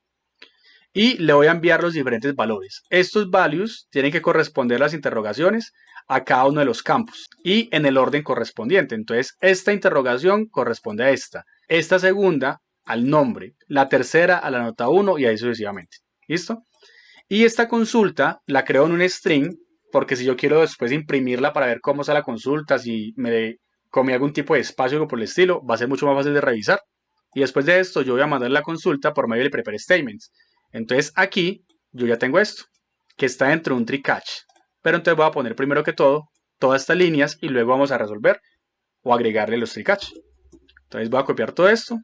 Y le voy a enviar los diferentes valores. Estos values tienen que corresponder las interrogaciones a cada uno de los campos y en el orden correspondiente. Entonces, esta interrogación corresponde a esta. Esta segunda al nombre. La tercera a la nota 1 y ahí sucesivamente. ¿Listo? Y esta consulta la creo en un string porque si yo quiero después imprimirla para ver cómo está la consulta, si me comí algún tipo de espacio o por el estilo, va a ser mucho más fácil de revisar. Y después de esto yo voy a mandar la consulta por medio del prepare statements. Entonces aquí yo ya tengo esto, que está dentro de un try catch. Pero entonces voy a poner primero que todo todas estas líneas y luego vamos a resolver o agregarle los try catch. Entonces voy a copiar todo esto,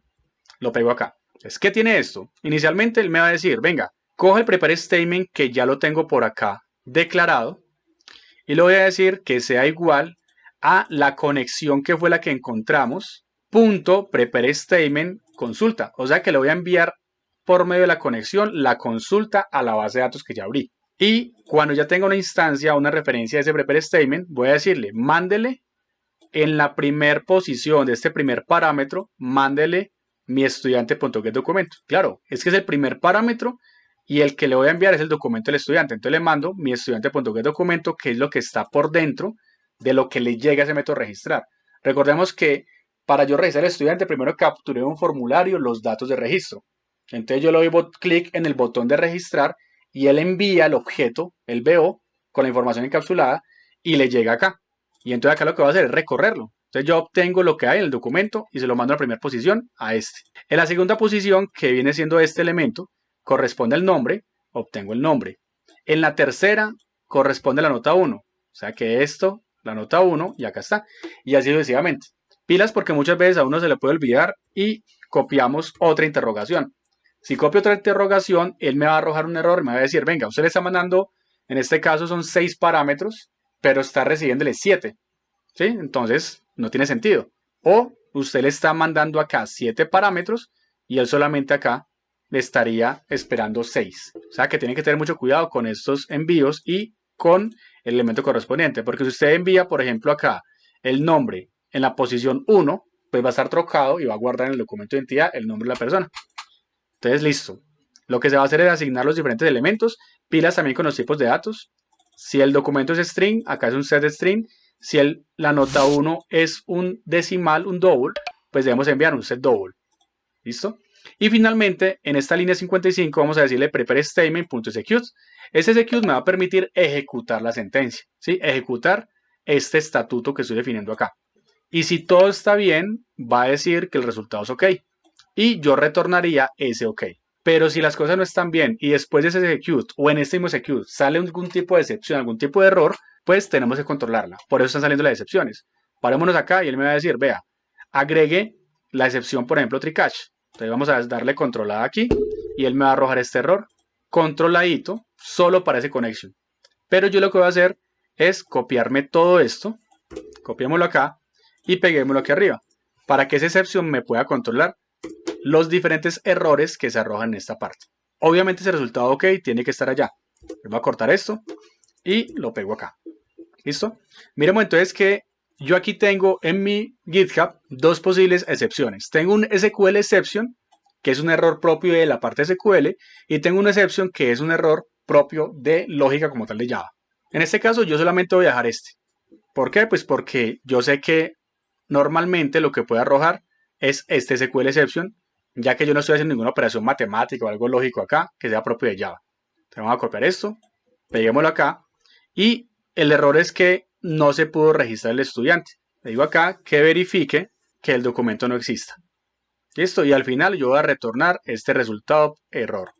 lo pego acá. Entonces, ¿qué tiene esto? Inicialmente él me va a decir, venga, coge el prepare statement que ya lo tengo por acá declarado y le voy a decir que sea igual a la conexión que fue la que encontramos, punto prepare statement consulta. O sea que le voy a enviar por medio de la conexión la consulta a la base de datos que ya abrí. Y cuando ya tenga una instancia, una referencia de ese prepare statement, voy a decirle, mándele en la primer posición de este primer parámetro, mándele mi estudiante.getDocumento. Claro, es que es el primer parámetro y el que le voy a enviar es el documento del estudiante. Entonces le mando mi estudiante.getDocumento, que es lo que está por dentro de lo que le llega a ese método registrar. Recordemos que para yo registrar al estudiante, primero capturé un formulario los datos de registro. Entonces yo le doy clic en el botón de registrar y él envía el objeto, el BO, con la información encapsulada y le llega acá. Y entonces acá lo que voy a hacer es recorrerlo. Entonces yo obtengo lo que hay en el documento y se lo mando a la primera posición a este. En la segunda posición, que viene siendo este elemento, corresponde al nombre, obtengo el nombre. En la tercera corresponde la nota 1. O sea que esto, la nota 1, y acá está. Y así sucesivamente. Pilas porque muchas veces a uno se le puede olvidar y copiamos otra interrogación. Si copio otra interrogación, él me va a arrojar un error y me va a decir, venga, usted le está mandando, en este caso son 6 parámetros, pero está recibiéndole 7. ¿Sí? Entonces, no tiene sentido. O usted le está mandando acá 7 parámetros y él solamente acá le estaría esperando 6. O sea que tiene que tener mucho cuidado con estos envíos y con el elemento correspondiente. Porque si usted envía, por ejemplo, acá el nombre en la posición 1, pues va a estar trocado y va a guardar en el documento de identidad el nombre de la persona. Entonces, listo. Lo que se va a hacer es asignar los diferentes elementos. Pilas también con los tipos de datos. Si el documento es string, acá es un set string. Si la nota 1 es un decimal, un double, pues debemos enviar un set double. ¿Listo? Y finalmente, en esta línea 55 vamos a decirle prepare statement.execute. Este execute me va a permitir ejecutar la sentencia, ¿sí? Ejecutar este estatuto que estoy definiendo acá. Y si todo está bien, va a decir que el resultado es OK. Y yo retornaría ese OK. Pero si las cosas no están bien y después de ese execute o en este mismo execute sale algún tipo de excepción, algún tipo de error, pues tenemos que controlarla. Por eso están saliendo las excepciones. Parémonos acá y él me va a decir, vea, agregue la excepción, por ejemplo, try catch. Entonces vamos a darle controlada aquí y él me va a arrojar este error. Controladito, solo para ese connection. Pero yo lo que voy a hacer es copiarme todo esto, copiémoslo acá y peguémoslo aquí arriba, para que esa excepción me pueda controlar los diferentes errores que se arrojan en esta parte. Obviamente ese resultado OK tiene que estar allá. Voy a cortar esto y lo pego acá. ¿Listo? Miremos entonces que yo aquí tengo en mi GitHub dos posibles excepciones. Tengo un SQL exception, que es un error propio de la parte SQL, y tengo un exception que es un error propio de lógica como tal de Java. En este caso yo solamente voy a dejar este. ¿Por qué? Pues porque yo sé que normalmente lo que puede arrojar es este SQL exception ya que yo no estoy haciendo ninguna operación matemática o algo lógico acá que sea propio de Java. Entonces vamos a copiar esto, peguémoslo acá, y el error es que no se pudo registrar el estudiante. Le digo acá que verifique que el documento no exista. Listo, y al final yo voy a retornar este resultado error.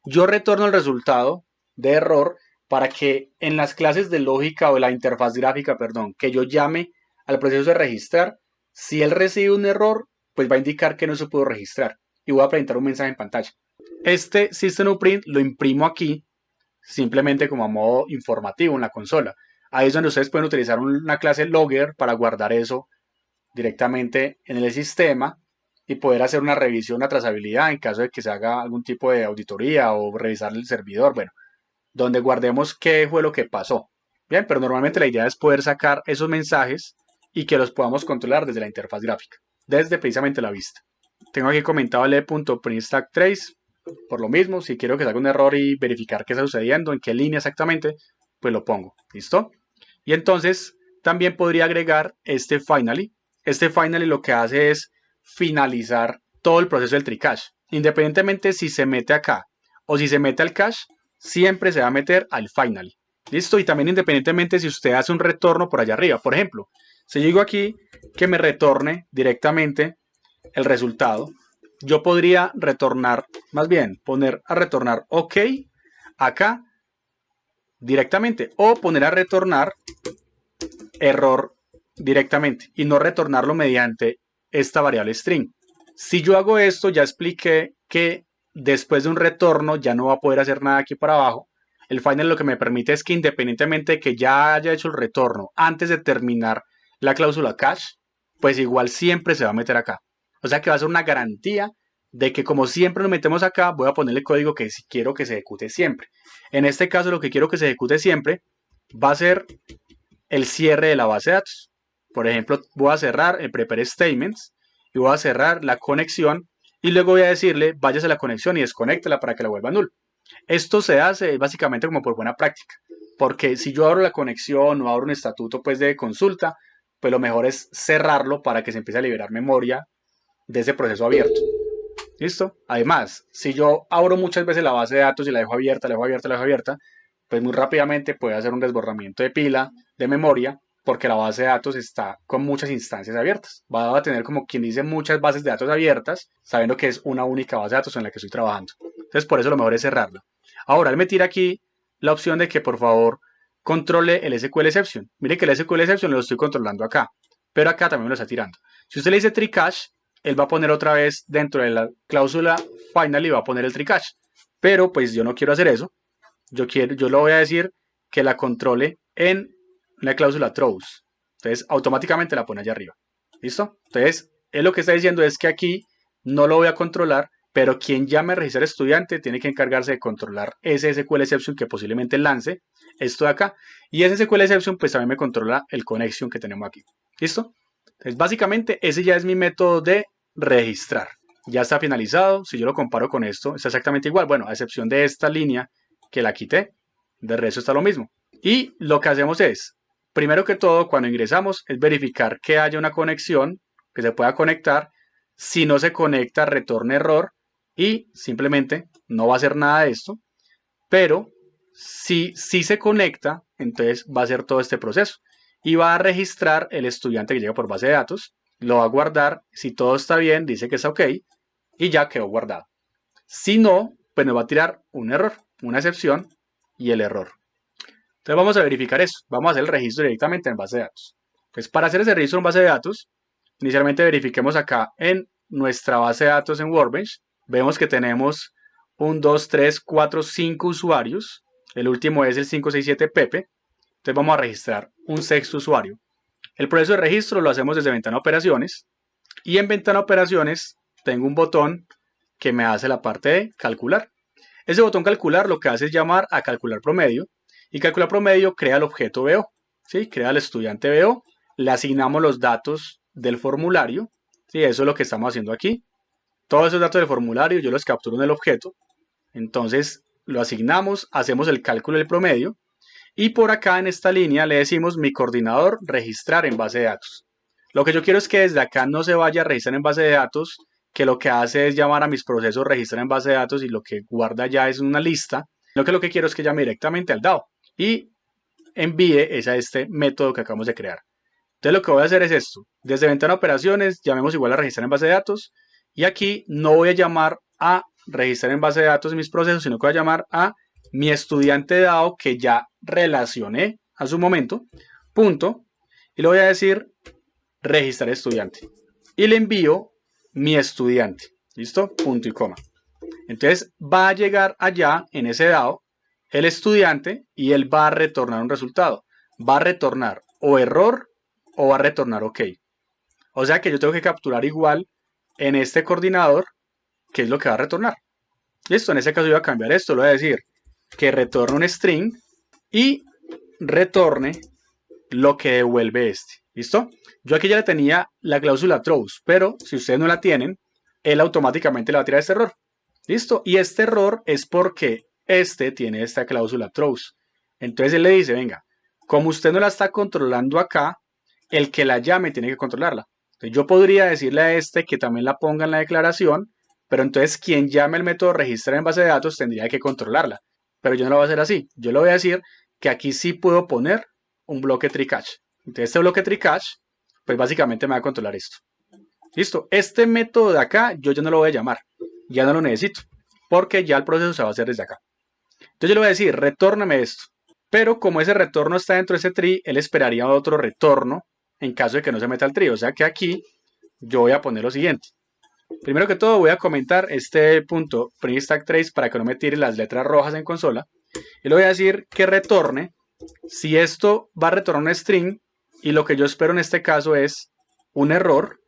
Yo retorno el resultado de error para que en las clases de lógica o la interfaz gráfica, perdón, que yo llame al proceso de registrar, si él recibe un error, pues va a indicar que no se pudo registrar y voy a presentar un mensaje en pantalla. Este system.out.print lo imprimo aquí simplemente como a modo informativo en la consola. Ahí es donde ustedes pueden utilizar una clase logger para guardar eso directamente en el sistema y poder hacer una revisión, una trazabilidad en caso de que se haga algún tipo de auditoría o revisar el servidor, bueno, donde guardemos qué fue lo que pasó. Bien, pero normalmente la idea es poder sacar esos mensajes y que los podamos controlar desde la interfaz gráfica, desde precisamente la vista. Tengo aquí comentado el e.printStackTrace, por lo mismo, si quiero que salga un error y verificar qué está sucediendo, en qué línea exactamente, pues lo pongo, ¿listo? Y entonces también podría agregar este finally. Este finally lo que hace es finalizar todo el proceso del tricache. Independientemente si se mete acá o si se mete al cache, siempre se va a meter al finally. ¿Listo? Y también independientemente si usted hace un retorno por allá arriba. Por ejemplo, si yo digo aquí que me retorne directamente el resultado, yo podría retornar, más bien poner a retornar OK acá directamente o poner a retornar error directamente y no retornarlo mediante esta variable string. Si yo hago esto, ya expliqué que después de un retorno ya no va a poder hacer nada aquí para abajo. El final lo que me permite es que independientemente de que ya haya hecho el retorno antes de terminar la cláusula cache, pues igual siempre se va a meter acá. O sea que va a ser una garantía de que como siempre nos metemos acá, voy a ponerle el código que quiero que se ejecute siempre. En este caso lo que quiero que se ejecute siempre va a ser el cierre de la base de datos. Por ejemplo, voy a cerrar el prepare statements y voy a cerrar la conexión y luego voy a decirle váyase a la conexión y desconéctela para que la vuelva null. Esto se hace básicamente como por buena práctica, porque si yo abro la conexión o abro un estatuto pues de consulta, pues lo mejor es cerrarlo para que se empiece a liberar memoria de ese proceso abierto. ¿Listo? Además, si yo abro muchas veces la base de datos y la dejo abierta, la dejo abierta, la dejo abierta, pues muy rápidamente puede hacer un desbordamiento de pila, de memoria, porque la base de datos está con muchas instancias abiertas. Va a tener como quien dice muchas bases de datos abiertas, sabiendo que es una única base de datos en la que estoy trabajando. Entonces por eso lo mejor es cerrarla. Ahora, él me tira aquí la opción de que por favor controle el SQL exception. Mire que el SQL exception lo estoy controlando acá, pero acá también me lo está tirando. Si usted le dice tricache, él va a poner otra vez dentro de la cláusula final y va a poner el tricache. Pero pues yo no quiero hacer eso. Yo lo voy a decir que la controle en la cláusula throws. Entonces automáticamente la pone allá arriba. ¿Listo? Entonces él lo que está diciendo es que aquí no lo voy a controlar, pero quien llame a registrar estudiante tiene que encargarse de controlar ese SQL exception que posiblemente lance esto de acá. Y ese SQL exception pues también me controla el connection que tenemos aquí. ¿Listo? Entonces básicamente ese ya es mi método de registrar. Ya está finalizado. Si yo lo comparo con esto, está exactamente igual. Bueno, a excepción de esta línea que la quité. De resto está lo mismo. Y lo que hacemos es, primero que todo, cuando ingresamos, es verificar que haya una conexión, que se pueda conectar. Si no se conecta, retorna error y simplemente no va a hacer nada de esto. Pero si se conecta, entonces va a hacer todo este proceso y va a registrar el estudiante que llega por base de datos, lo va a guardar, si todo está bien, dice que está ok y ya quedó guardado. Si no, pues nos va a tirar un error, una excepción y el error. Entonces vamos a verificar eso, vamos a hacer el registro directamente en base de datos. Pues para hacer ese registro en base de datos, inicialmente verifiquemos acá en nuestra base de datos en Workbench, vemos que tenemos 1, 2, 3, 4, 5 usuarios, el último es el 567 Pepe, entonces vamos a registrar un sexto usuario. El proceso de registro lo hacemos desde ventana operaciones y en ventana operaciones tengo un botón que me hace la parte de calcular. Ese botón calcular lo que hace es llamar a calcular promedio y calcular promedio crea el objeto BO, ¿sí? Crea el estudiante BO, le asignamos los datos del formulario, ¿sí? Eso es lo que estamos haciendo aquí. Todos esos datos del formulario yo los capturo en el objeto, entonces lo asignamos, hacemos el cálculo del promedio y por acá en esta línea le decimos mi coordinador registrar en base de datos. Lo que yo quiero es que desde acá no se vaya a registrar en base de datos que lo que hace es llamar a mis procesos, registrar en base de datos y lo que guarda ya es una lista, sino que lo que quiero es que llame directamente al DAO y envíe es a este método que acabamos de crear. Entonces lo que voy a hacer es esto. Desde ventana operaciones, llamemos igual a registrar en base de datos. Y aquí no voy a llamar a registrar en base de datos en mis procesos, sino que voy a llamar a mi estudiante DAO que ya relacioné a su momento, punto. Y le voy a decir registrar estudiante. Y le envío mi estudiante. ¿Listo? Punto y coma. Entonces va a llegar allá en ese DAO el estudiante y él va a retornar un resultado. Va a retornar o error o va a retornar OK. O sea que yo tengo que capturar igual en este coordinador qué es lo que va a retornar. Listo, en este caso yo voy a cambiar esto, le voy a decir que retorne un string y retorne lo que devuelve este. ¿Listo? Yo aquí ya le tenía la cláusula throws, pero si ustedes no la tienen, él automáticamente le va a tirar este error. ¿Listo? Y este error es porque este tiene esta cláusula throws. Entonces él le dice, venga, como usted no la está controlando acá, el que la llame tiene que controlarla. Entonces yo podría decirle a este que también la ponga en la declaración, pero entonces quien llame el método registrar en base de datos tendría que controlarla. Pero yo no lo voy a hacer así. Yo le voy a decir que aquí sí puedo poner un bloque tree-catch. Entonces este bloque tree-catch, pues básicamente me va a controlar esto. Listo. Este método de acá yo ya no lo voy a llamar. Ya no lo necesito. Porque ya el proceso se va a hacer desde acá. Entonces yo le voy a decir, retórname esto. Pero como ese retorno está dentro de ese tree, él esperaría otro retorno en caso de que no se meta al tree. O sea que aquí yo voy a poner lo siguiente. Primero que todo voy a comentar este punto print stack trace para que no me tire las letras rojas en consola. Y le voy a decir que retorne si esto va a retornar un string y lo que yo espero en este caso es un error.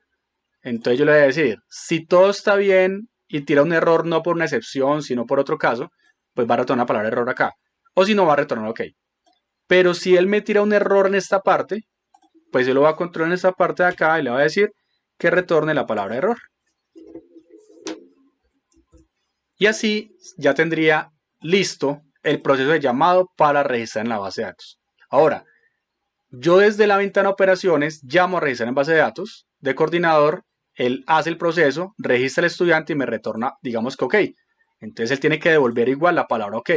Entonces yo le voy a decir, si todo está bien y tira un error no por una excepción, sino por otro caso, pues va a retornar la palabra error acá. O si no, va a retornar OK. Pero si él me tira un error en esta parte, pues yo lo voy a controlar en esta parte de acá y le voy a decir que retorne la palabra error. Y así ya tendría listo el proceso de llamado para registrar en la base de datos. Ahora, yo desde la ventana operaciones llamo a registrar en base de datos de coordinador, él hace el proceso, registra al estudiante y me retorna, digamos que OK. Entonces él tiene que devolver igual la palabra OK.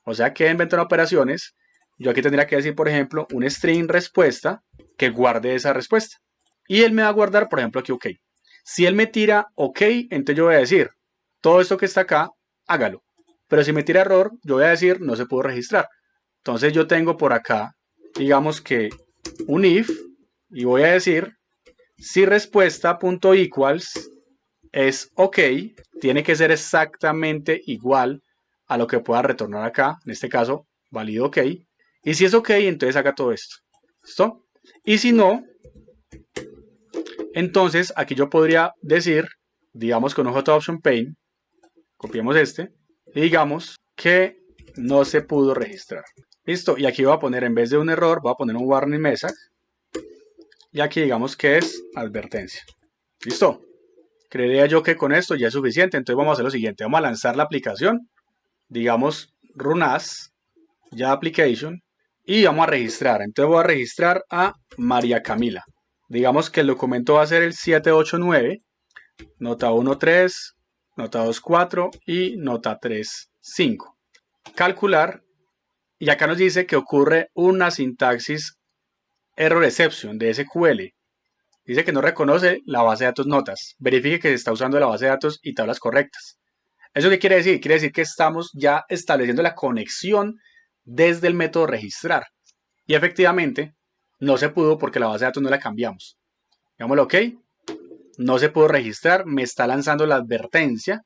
O sea que en ventana operaciones, yo aquí tendría que decir, por ejemplo, un string respuesta que guarde esa respuesta. Y él me va a guardar, por ejemplo, aquí OK. Si él me tira OK, entonces yo voy a decir, todo esto que está acá, hágalo. Pero si me tira error, yo voy a decir, no se pudo registrar. Entonces yo tengo por acá, digamos que un if, y voy a decir, si respuesta.equals es OK, tiene que ser exactamente igual a lo que pueda retornar acá, en este caso, válido OK. Y si es OK, entonces haga todo esto. ¿Listo? Y si no, entonces aquí yo podría decir, digamos con un JOption pane, copiemos este, y digamos que no se pudo registrar. Listo, y aquí voy a poner, en vez de un error, voy a poner un warning message. Y aquí digamos que es advertencia. Listo. Creería yo que con esto ya es suficiente. Entonces vamos a hacer lo siguiente. Vamos a lanzar la aplicación. Digamos run as, ya application. Y vamos a registrar. Entonces voy a registrar a María Camila. Digamos que el documento va a ser el 789, nota 1.3, nota 2.4 y nota 3.5. Calcular. Y acá nos dice que ocurre una sintaxis error exception de SQL. Dice que no reconoce la base de datos notas. Verifique que se está usando la base de datos y tablas correctas. ¿Eso qué quiere decir? Quiere decir que estamos ya estableciendo la conexión desde el método registrar. Y efectivamente, no se pudo porque la base de datos no la cambiamos. Digámoslo OK. No se pudo registrar. Me está lanzando la advertencia.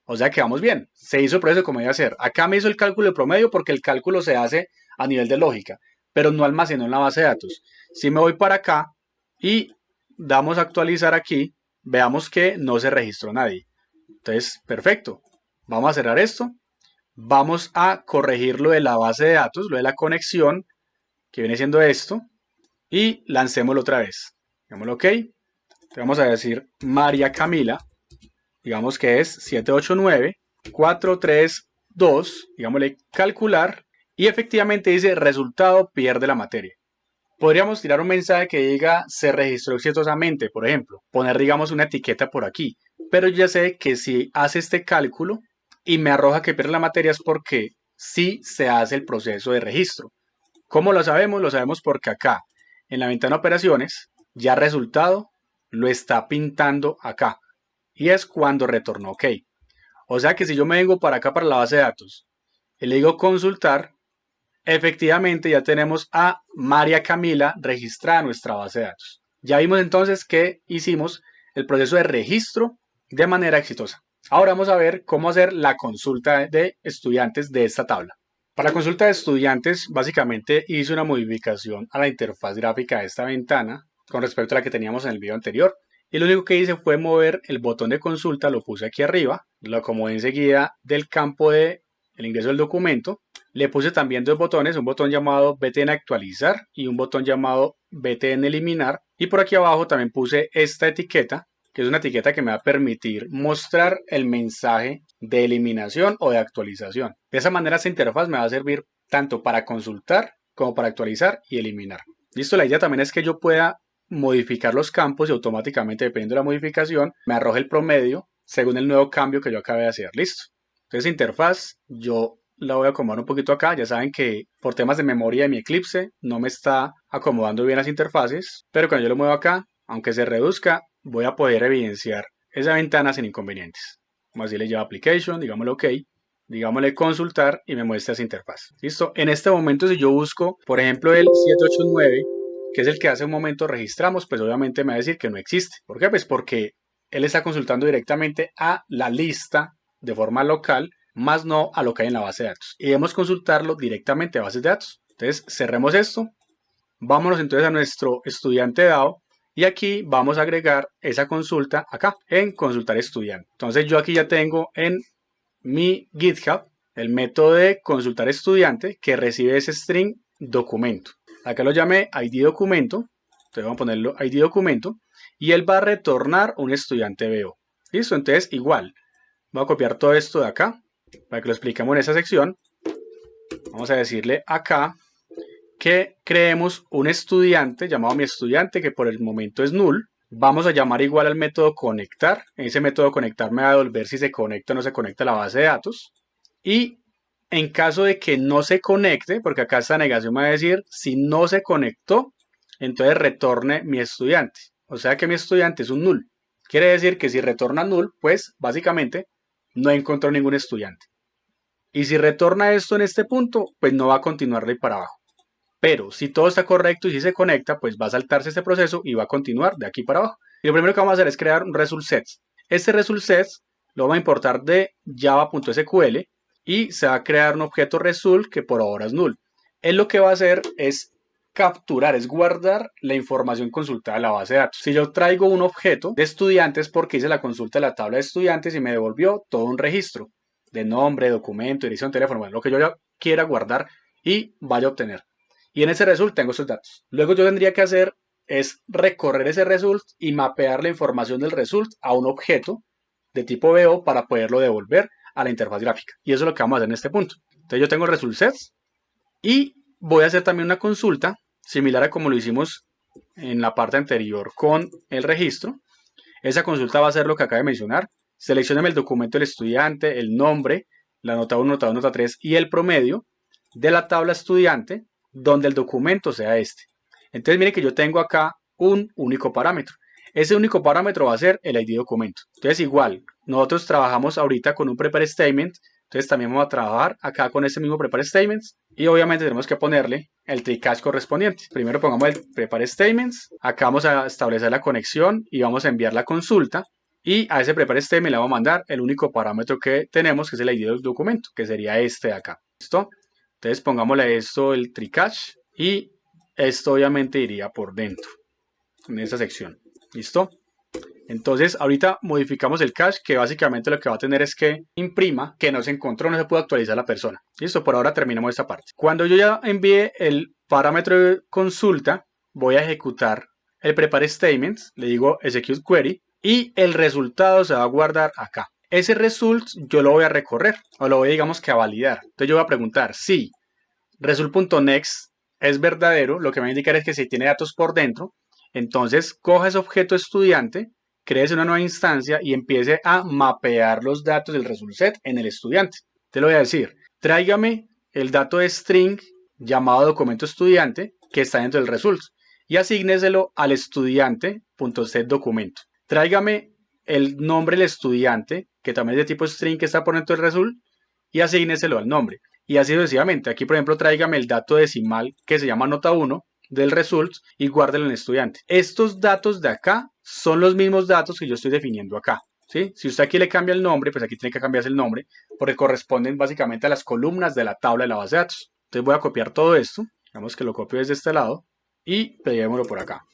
O sea que vamos bien. Se hizo el proceso como debe ser. Acá me hizo el cálculo de promedio porque el cálculo se hace a nivel de lógica, pero no almacenó en la base de datos. Si me voy para acá y damos a actualizar aquí, veamos que no se registró nadie. Entonces, perfecto. Vamos a cerrar esto. Vamos a corregir lo de la base de datos, lo de la conexión, que viene siendo esto. Y lancémoslo otra vez. Digámoslo OK. Vamos a decir María Camila. Digamos que es 789 432. Digámosle calcular. Y efectivamente dice resultado pierde la materia. Podríamos tirar un mensaje que diga se registró exitosamente, por ejemplo. Poner, digamos, una etiqueta por aquí. pero ya sé que si hace este cálculo y me arroja que pierde la materia es porque sí se hace el proceso de registro. ¿Cómo lo sabemos? Lo sabemos porque acá, en la ventana de operaciones, ya resultado lo está pintando acá. Y es cuando retornó OK. O sea que si yo me vengo para acá para la base de datos y le digo consultar, efectivamente ya tenemos a María Camila registrada en nuestra base de datos. Ya vimos entonces que hicimos el proceso de registro de manera exitosa. Ahora vamos a ver cómo hacer la consulta de estudiantes de esta tabla. Para la consulta de estudiantes, básicamente hice una modificación a la interfaz gráfica de esta ventana con respecto a la que teníamos en el video anterior. Y lo único que hice fue mover el botón de consulta, lo puse aquí arriba, lo acomodé enseguida del campo de el ingreso del documento. Le puse también dos botones, un botón llamado BTN actualizar y un botón llamado BTN eliminar. Y por aquí abajo también puse esta etiqueta, que es una etiqueta que me va a permitir mostrar el mensaje de eliminación o de actualización. De esa manera esta interfaz me va a servir tanto para consultar como para actualizar y eliminar. Listo, la idea también es que yo pueda modificar los campos y automáticamente, dependiendo de la modificación, me arroje el promedio según el nuevo cambio que yo acabé de hacer. Listo. Entonces interfaz, yo la voy a acomodar un poquito acá. Ya saben que por temas de memoria de mi Eclipse no me está acomodando bien las interfaces, pero cuando yo lo muevo acá, aunque se reduzca, voy a poder evidenciar esa ventana sin inconvenientes. Como así le llevo application, digámosle OK, digámosle consultar y me muestra esa interfaz. Listo. En este momento, si yo busco, por ejemplo, el 789, que es el que hace un momento registramos, pues obviamente me va a decir que no existe. ¿Por qué? Pues porque él está consultando directamente a la lista de forma local, más no a lo que hay en la base de datos. Y debemos consultarlo directamente a bases de datos. Entonces, cerremos esto. Vámonos entonces a nuestro estudiante DAO. Y aquí vamos a agregar esa consulta acá, en consultar estudiante. Entonces, yo aquí ya tengo en mi GitHub el método de consultar estudiante que recibe ese string documento. Acá lo llamé ID documento. Entonces, vamos a ponerlo ID documento. Y él va a retornar un estudiante BO. ¿Listo? Entonces, igual. Voy a copiar todo esto de acá para que lo expliquemos en esa sección. Vamos a decirle acá que creemos un estudiante llamado mi estudiante, que por el momento es null. Vamos a llamar igual al método conectar. Ese método conectar me va a devolver si se conecta o no se conecta a la base de datos. Y en caso de que no se conecte, porque acá esta negación me va a decir si no se conectó, entonces retorne mi estudiante. O sea que mi estudiante es un null. Quiere decir que si retorna null, pues básicamente no encontró ningún estudiante. Y si retorna esto en este punto, pues no va a continuar de ahí para abajo. Pero si todo está correcto y si se conecta, pues va a saltarse este proceso y va a continuar de aquí para abajo. Y lo primero que vamos a hacer es crear un result set. Este result set lo vamos a importar de java.sql y se va a crear un objeto result que por ahora es null. Él lo que va a hacer es capturar, es guardar la información consultada de la base de datos. Si yo traigo un objeto de estudiantes porque hice la consulta de la tabla de estudiantes y me devolvió todo un registro de nombre, documento, dirección, teléfono, bueno, lo que yo ya quiera guardar y vaya a obtener. Y en ese result tengo esos datos. Luego yo tendría que hacer es recorrer ese result y mapear la información del result a un objeto de tipo BO para poderlo devolver a la interfaz gráfica. Y eso es lo que vamos a hacer en este punto. Entonces yo tengo el result sets y voy a hacer también una consulta similar a como lo hicimos en la parte anterior con el registro. Esa consulta va a ser lo que acabo de mencionar. Seleccioneme el documento del estudiante, el nombre, la nota 1, nota 2, nota 3 y el promedio de la tabla estudiante donde el documento sea este. Entonces miren que yo tengo acá un único parámetro. Ese único parámetro va a ser el ID documento. Entonces igual, nosotros trabajamos ahorita con un prepare statement. Entonces también vamos a trabajar acá con ese mismo prepare statements. Y obviamente tenemos que ponerle el tricache correspondiente. Primero pongamos el prepare statements. Acá vamos a establecer la conexión y vamos a enviar la consulta. Y a ese prepare statement le vamos a mandar el único parámetro que tenemos, que es el ID del documento, que sería este de acá. ¿Listo? Entonces pongámosle esto el tricache y esto obviamente iría por dentro en esta sección. ¿Listo? Entonces ahorita modificamos el cache, que básicamente lo que va a tener es que imprima que no se encontró, no se pudo actualizar la persona. Listo, por ahora terminamos esta parte. Cuando yo ya envíe el parámetro de consulta, voy a ejecutar el prepare statements, le digo execute query y el resultado se va a guardar acá. Ese result yo lo voy a recorrer o lo voy digamos que a validar. Entonces yo voy a preguntar si result.next es verdadero, lo que me va a indicar es que si tiene datos por dentro, entonces coja ese objeto estudiante créese una nueva instancia y empiece a mapear los datos del result set en el estudiante. Te lo voy a decir, tráigame el dato de string llamado documento estudiante que está dentro del result y asígneselo al estudiante.setDocumento. Tráigame el nombre del estudiante, que también es de tipo string que está por dentro del result, y asígneselo al nombre. Y así sucesivamente. Aquí, por ejemplo, tráigame el dato decimal que se llama nota 1 del result y guárdelo en el estudiante. Estos datos de acá son los mismos datos que yo estoy definiendo acá. ¿Sí? Si usted aquí le cambia el nombre, pues aquí tiene que cambiarse el nombre porque corresponden básicamente a las columnas de la tabla de la base de datos. Entonces voy a copiar todo esto. Digamos que lo copio desde este lado y peguémoslo por acá.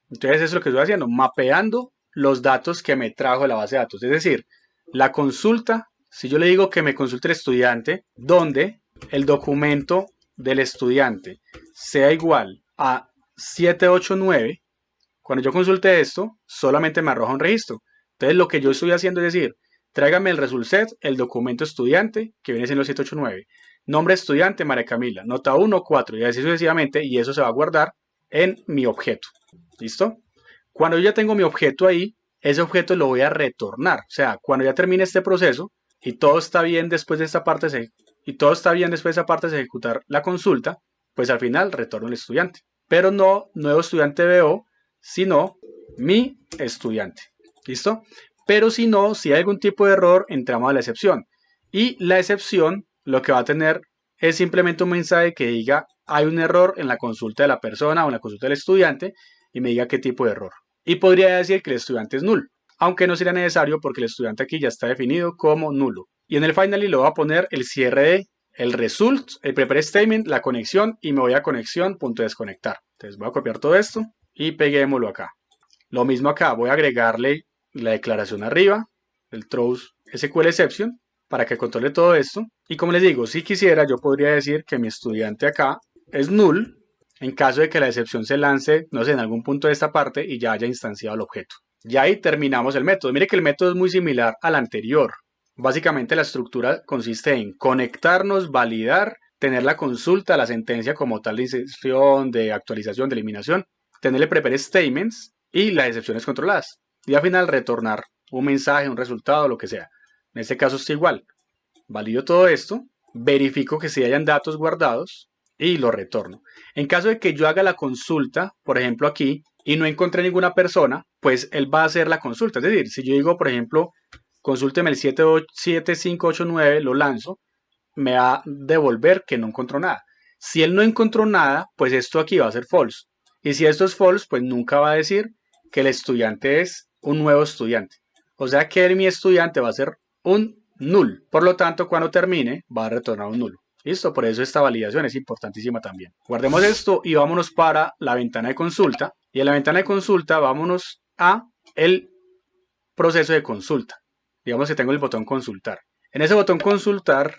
Entonces eso es lo que estoy haciendo, mapeando los datos que me trajo de la base de datos. Es decir, la consulta, si yo le digo que me consulte el estudiante, donde el documento del estudiante sea igual a 789, cuando yo consulte esto, solamente me arroja un registro. Entonces lo que yo estoy haciendo es decir, tráigame el result set, el documento estudiante, que viene siendo 789. Nombre estudiante, María Camila. Nota 1, 4, y así sucesivamente, y eso se va a guardar en mi objeto. ¿Listo? Cuando yo ya tengo mi objeto ahí, ese objeto lo voy a retornar. O sea, cuando ya termine este proceso y todo está bien después de esta parte de ejecutar la consulta, pues al final retorno el estudiante. Pero no nuevo estudiante BO, sino mi estudiante. ¿Listo? Pero si no, si hay algún tipo de error, entramos a la excepción. Y la excepción lo que va a tener es simplemente un mensaje que diga hay un error en la consulta de la persona o en la consulta del estudiante y me diga qué tipo de error. Y podría decir que el estudiante es null, aunque no sería necesario porque el estudiante aquí ya está definido como nulo. Y en el finally le voy a poner el cierre de el result, el prepare statement, la conexión y me voy a conexión.desconectar. Entonces voy a copiar todo esto y peguémoslo acá. Lo mismo acá, voy a agregarle la declaración arriba, el throws SQL exception, para que controle todo esto. Y como les digo, si quisiera, yo podría decir que mi estudiante acá es null en caso de que la excepción se lance, no sé, en algún punto de esta parte y ya haya instanciado el objeto. Ya ahí terminamos el método. Mire que el método es muy similar al anterior. Básicamente la estructura consiste en conectarnos, validar, tener la consulta, la sentencia como tal de inserción, de actualización, de eliminación, tenerle prepare statements y las excepciones controladas. Y al final retornar un mensaje, un resultado, lo que sea. En este caso está igual. Valido todo esto, verifico que sí hayan datos guardados y lo retorno. En caso de que yo haga la consulta, por ejemplo aquí, y no encontré ninguna persona, pues él va a hacer la consulta. Es decir, si yo digo, por ejemplo, consúlteme el 7589, lo lanzo, me va a devolver que no encontró nada. Si él no encontró nada, pues esto aquí va a ser false. Y si esto es false, pues nunca va a decir que el estudiante es un nuevo estudiante. O sea que mi estudiante va a ser un null. Por lo tanto, cuando termine, va a retornar un nulo. ¿Listo? Por eso esta validación es importantísima también. Guardemos esto y vámonos para la ventana de consulta. Y en la ventana de consulta vámonos a el proceso de consulta. Digamos que tengo el botón consultar. En ese botón consultar,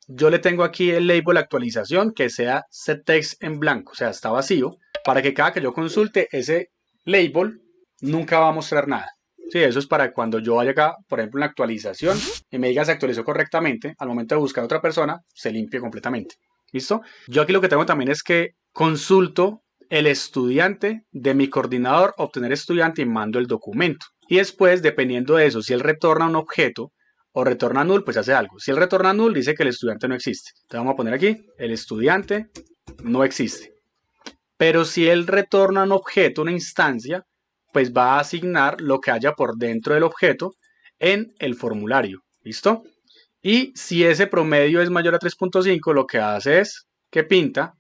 yo le tengo aquí el label actualización que sea setText en blanco, o sea, está vacío, para que cada que yo consulte ese label nunca va a mostrar nada. Sí, eso es para cuando yo vaya acá, por ejemplo, en la actualización y me diga se actualizó correctamente, al momento de buscar a otra persona, se limpie completamente. ¿Listo? Yo aquí lo que tengo también es que consulto el estudiante de mi coordinador, obtener estudiante y mando el documento. Y después, dependiendo de eso, si él retorna un objeto o retorna null, pues hace algo. Si él retorna null, dice que el estudiante no existe. Entonces vamos a poner aquí, el estudiante no existe. Pero si él retorna un objeto, una instancia, pues va a asignar lo que haya por dentro del objeto en el formulario. ¿Listo? Y si ese promedio es mayor a 3.5, lo que hace es que pinta,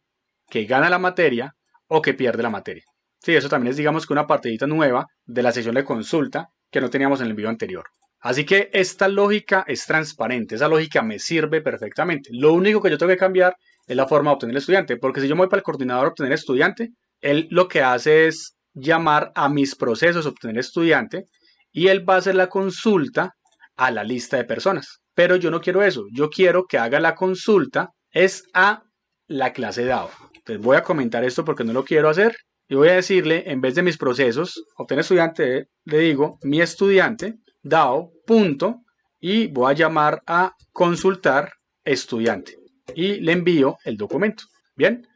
que gana la materia o que pierde la materia. Sí, eso también es, digamos, que una partidita nueva de la sesión de consulta que no teníamos en el video anterior. Así que esta lógica es transparente, esa lógica me sirve perfectamente. Lo único que yo tengo que cambiar es la forma de obtener estudiante, porque si yo me voy para el coordinador a obtener estudiante, él lo que hace es llamar a mis procesos obtener estudiante y él va a hacer la consulta a la lista de personas. Pero yo no quiero eso, yo quiero que haga la consulta es a la clase DAO. Entonces voy a comentar esto porque no lo quiero hacer y voy a decirle, en vez de mis procesos, obtener estudiante, le digo mi estudiante, DAO, punto, y voy a llamar a consultar estudiante y le envío el documento. Bien,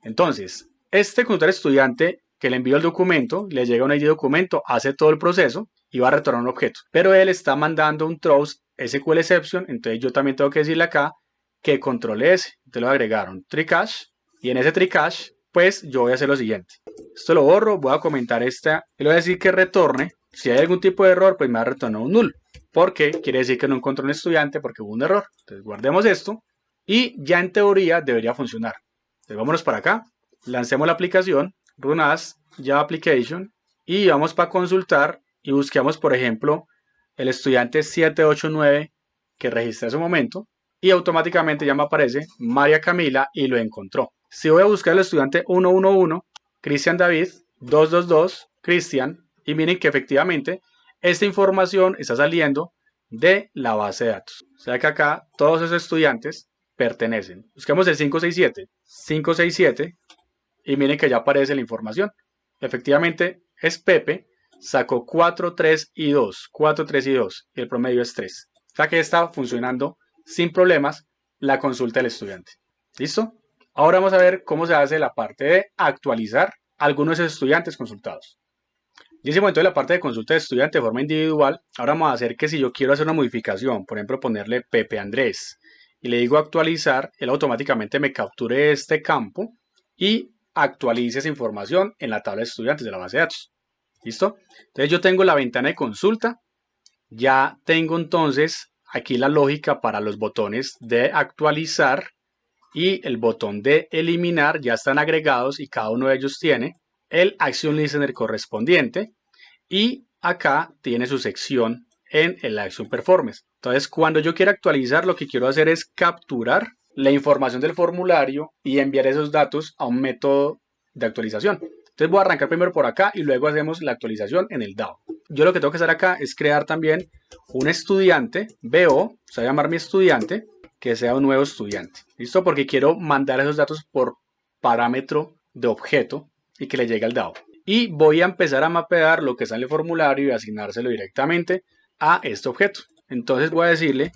entonces, este consultar estudiante que le envío el documento, le llega un ID documento, hace todo el proceso y va a retornar un objeto. Pero él está mandando un throws SQL exception, entonces yo también tengo que decirle acá que controle ese. Entonces lo voy a agregar un tricache y en ese tricache pues yo voy a hacer lo siguiente. Esto lo borro, voy a comentar esta y le voy a decir que retorne. Si hay algún tipo de error, pues me va a retornar un null. Porque quiere decir que no encontró un estudiante porque hubo un error. Entonces guardemos esto y ya en teoría debería funcionar. Entonces vámonos para acá, lancemos la aplicación, run as Java application y vamos para consultar y busquemos por ejemplo el estudiante 789 que registré hace un momento y automáticamente ya me aparece María Camila y lo encontró. Si voy a buscar el estudiante 111, Cristian David, 222, Cristian, y miren que efectivamente esta información está saliendo de la base de datos. O sea que acá todos esos estudiantes pertenecen. Busquemos el 567 y miren que ya aparece la información. Efectivamente es Pepe, sacó 4, 3 y 2. 4, 3 y 2 y el promedio es 3. O sea que está funcionando sin problemas la consulta del estudiante. ¿Listo? Ahora vamos a ver cómo se hace la parte de actualizar algunos de esos estudiantes consultados. Ya hicimos entonces la parte de consulta de estudiante de forma individual. Ahora vamos a hacer que si yo quiero hacer una modificación, por ejemplo ponerle Pepe Andrés y le digo actualizar, él automáticamente me capture este campo y actualice esa información en la tabla de estudiantes de la base de datos. ¿Listo? Entonces yo tengo la ventana de consulta. Ya tengo entonces aquí la lógica para los botones de actualizar y el botón de eliminar ya están agregados y cada uno de ellos tiene el Action Listener correspondiente y acá tiene su sección en el Action Performance. Entonces cuando yo quiero actualizar lo que quiero hacer es capturar la información del formulario y enviar esos datos a un método de actualización. Entonces voy a arrancar primero por acá y luego hacemos la actualización en el DAO. Yo lo que tengo que hacer acá es crear también un estudiante BO, se va a llamar mi estudiante, que sea un nuevo estudiante. ¿Listo? Porque quiero mandar esos datos por parámetro de objeto y que le llegue al DAO. Y voy a empezar a mapear lo que está en el formulario y asignárselo directamente a este objeto. Entonces voy a decirle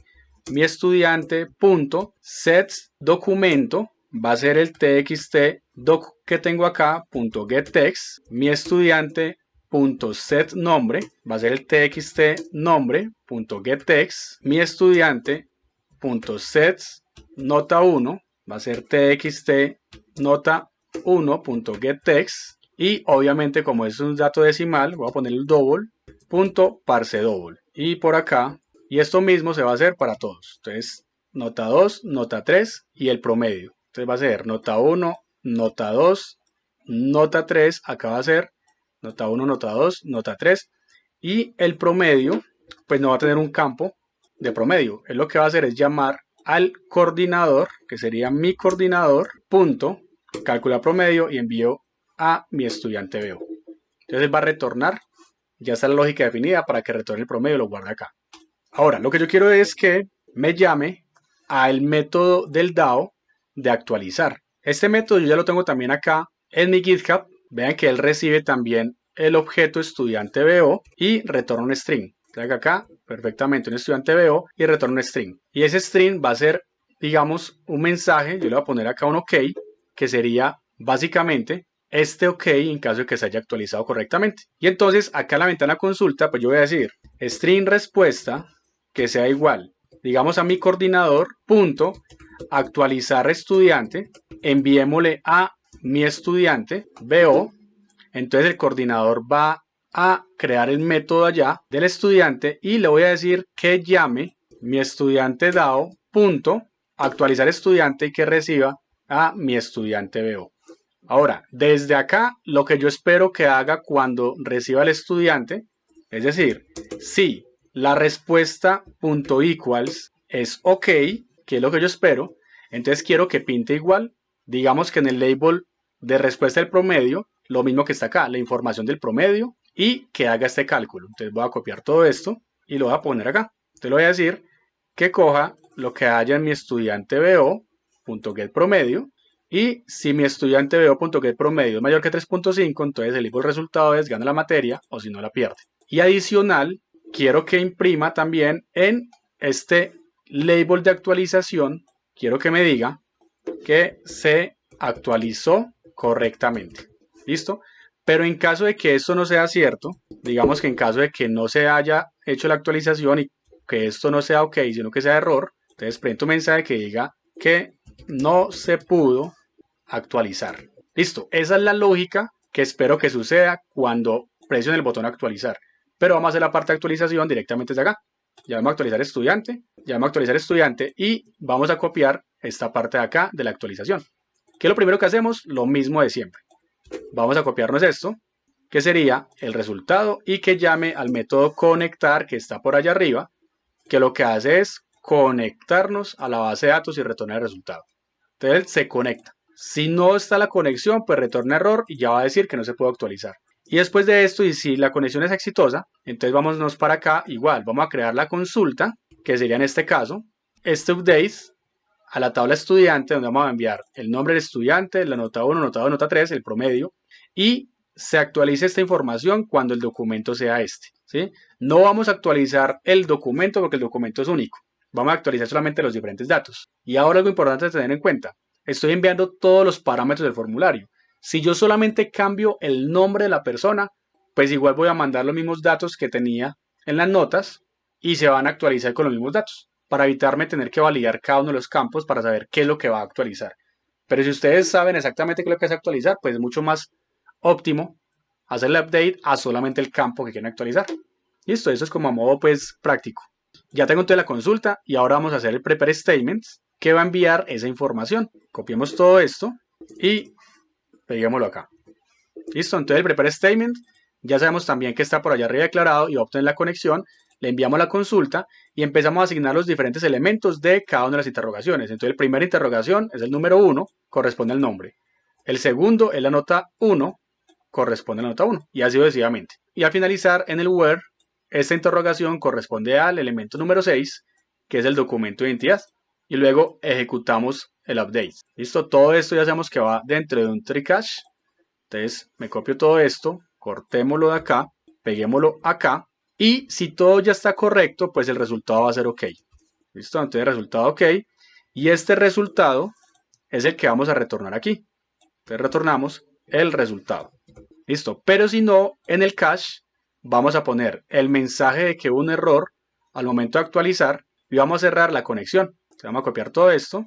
mi estudiante.setDocumento va a ser el txt doc que tengo acá, .getText. Mi estudiante.setNombre va a ser el txt nombre.getText. Mi estudiante.setNota1 va a ser txt nota1.getText. Y obviamente como es un dato decimal, voy a poner el double, .parseDouble. Y por acá, y esto mismo se va a hacer para todos. Entonces, nota 2, nota 3 y el promedio. Entonces va a ser nota 1, nota 2, nota 3, acá va a ser nota 1, nota 2, nota 3. Y el promedio, pues no va a tener un campo de promedio. Él lo que va a hacer es llamar al coordinador, que sería mi coordinador, punto, calcula promedio y envío a mi estudiante veo. Entonces va a retornar, ya está la lógica definida para que retorne el promedio, lo guarda acá. Ahora, lo que yo quiero es que me llame al método del DAO de actualizar. Este método yo ya lo tengo también acá en mi GitHub. Vean que él recibe también el objeto estudiante BO y retorna un string. Traiga acá perfectamente un estudiante BO y retorna un string. Y ese string va a ser, digamos, un mensaje. Yo le voy a poner acá un OK, que sería básicamente este OK en caso de que se haya actualizado correctamente. Y entonces acá en la ventana consulta, pues yo voy a decir string respuesta que sea igual, digamos, a mi coordinador punto actualizar estudiante, enviémosle a mi estudiante BO. Entonces el coordinador va a crear el método allá del estudiante y le voy a decir que llame mi estudiante DAO punto actualizar estudiante y que reciba a mi estudiante BO. Ahora, desde acá, lo que yo espero que haga cuando reciba el estudiante, es decir, si la respuesta .equals es OK, que es lo que yo espero, entonces quiero que pinte igual. Digamos que en el label de respuesta del promedio, lo mismo que está acá, la información del promedio y que haga este cálculo. Entonces voy a copiar todo esto y lo voy a poner acá. Entonces le voy a decir que coja lo que haya en mi estudiante BO.getPromedio. Y si mi estudiante BO.getPromedio es mayor que 3.5, entonces el resultado es gana la materia o si no la pierde. Y adicional, quiero que imprima también en este label de actualización, quiero que me diga que se actualizó correctamente. ¿Listo? Pero en caso de que esto no sea cierto, digamos que en caso de que no se haya hecho la actualización y que esto no sea ok, sino que sea error, entonces presento un mensaje que diga que no se pudo actualizar. Listo, esa es la lógica que espero que suceda cuando presione el botón actualizar. Pero vamos a hacer la parte de actualización directamente desde acá. Ya vamos a actualizar estudiante, ya vamos a actualizar estudiante y vamos a copiar esta parte de acá de la actualización. ¿Qué es lo primero que hacemos? Lo mismo de siempre. Vamos a copiarnos esto, que sería el resultado, y que llame al método conectar que está por allá arriba, que lo que hace es conectarnos a la base de datos y retornar el resultado. Entonces se conecta. Si no está la conexión, pues retorna error y ya va a decir que no se puede actualizar. Y después de esto, y si la conexión es exitosa, entonces vámonos para acá, igual, vamos a crear la consulta, que sería en este caso, este update, a la tabla estudiante, donde vamos a enviar el nombre del estudiante, la nota 1, nota 2, nota 3, el promedio, y se actualice esta información cuando el documento sea este, ¿sí? No vamos a actualizar el documento porque el documento es único. Vamos a actualizar solamente los diferentes datos. Y ahora algo importante de tener en cuenta. Estoy enviando todos los parámetros del formulario. Si yo solamente cambio el nombre de la persona, pues igual voy a mandar los mismos datos que tenía en las notas y se van a actualizar con los mismos datos, para evitarme tener que validar cada uno de los campos para saber qué es lo que va a actualizar. Pero si ustedes saben exactamente qué es lo que es actualizar, pues es mucho más óptimo hacer el update a solamente el campo que quieren actualizar. Listo, eso es como a modo pues práctico. Ya tengo entonces la consulta y ahora vamos a hacer el prepare statement que va a enviar esa información. Copiemos todo esto y peguémoslo acá. Listo, entonces el prepare statement ya sabemos también que está por allá arriba declarado y va a obtener la conexión. Le enviamos la consulta y empezamos a asignar los diferentes elementos de cada una de las interrogaciones. Entonces la primera interrogación es el número 1, corresponde al nombre. El segundo es la nota 1, corresponde a la nota 1 y así sucesivamente. Y al finalizar en el where, esta interrogación corresponde al elemento número 6, que es el documento de identidad. Y luego ejecutamos el update. Listo, todo esto ya sabemos que va dentro de un tree cache. Entonces me copio todo esto, cortémoslo de acá, peguémoslo acá. Y si todo ya está correcto, pues el resultado va a ser ok. Listo, entonces resultado ok. Y este resultado es el que vamos a retornar aquí. Entonces retornamos el resultado. Listo, pero si no, en el cache vamos a poner el mensaje de que hubo un error al momento de actualizar y vamos a cerrar la conexión. Entonces vamos a copiar todo esto,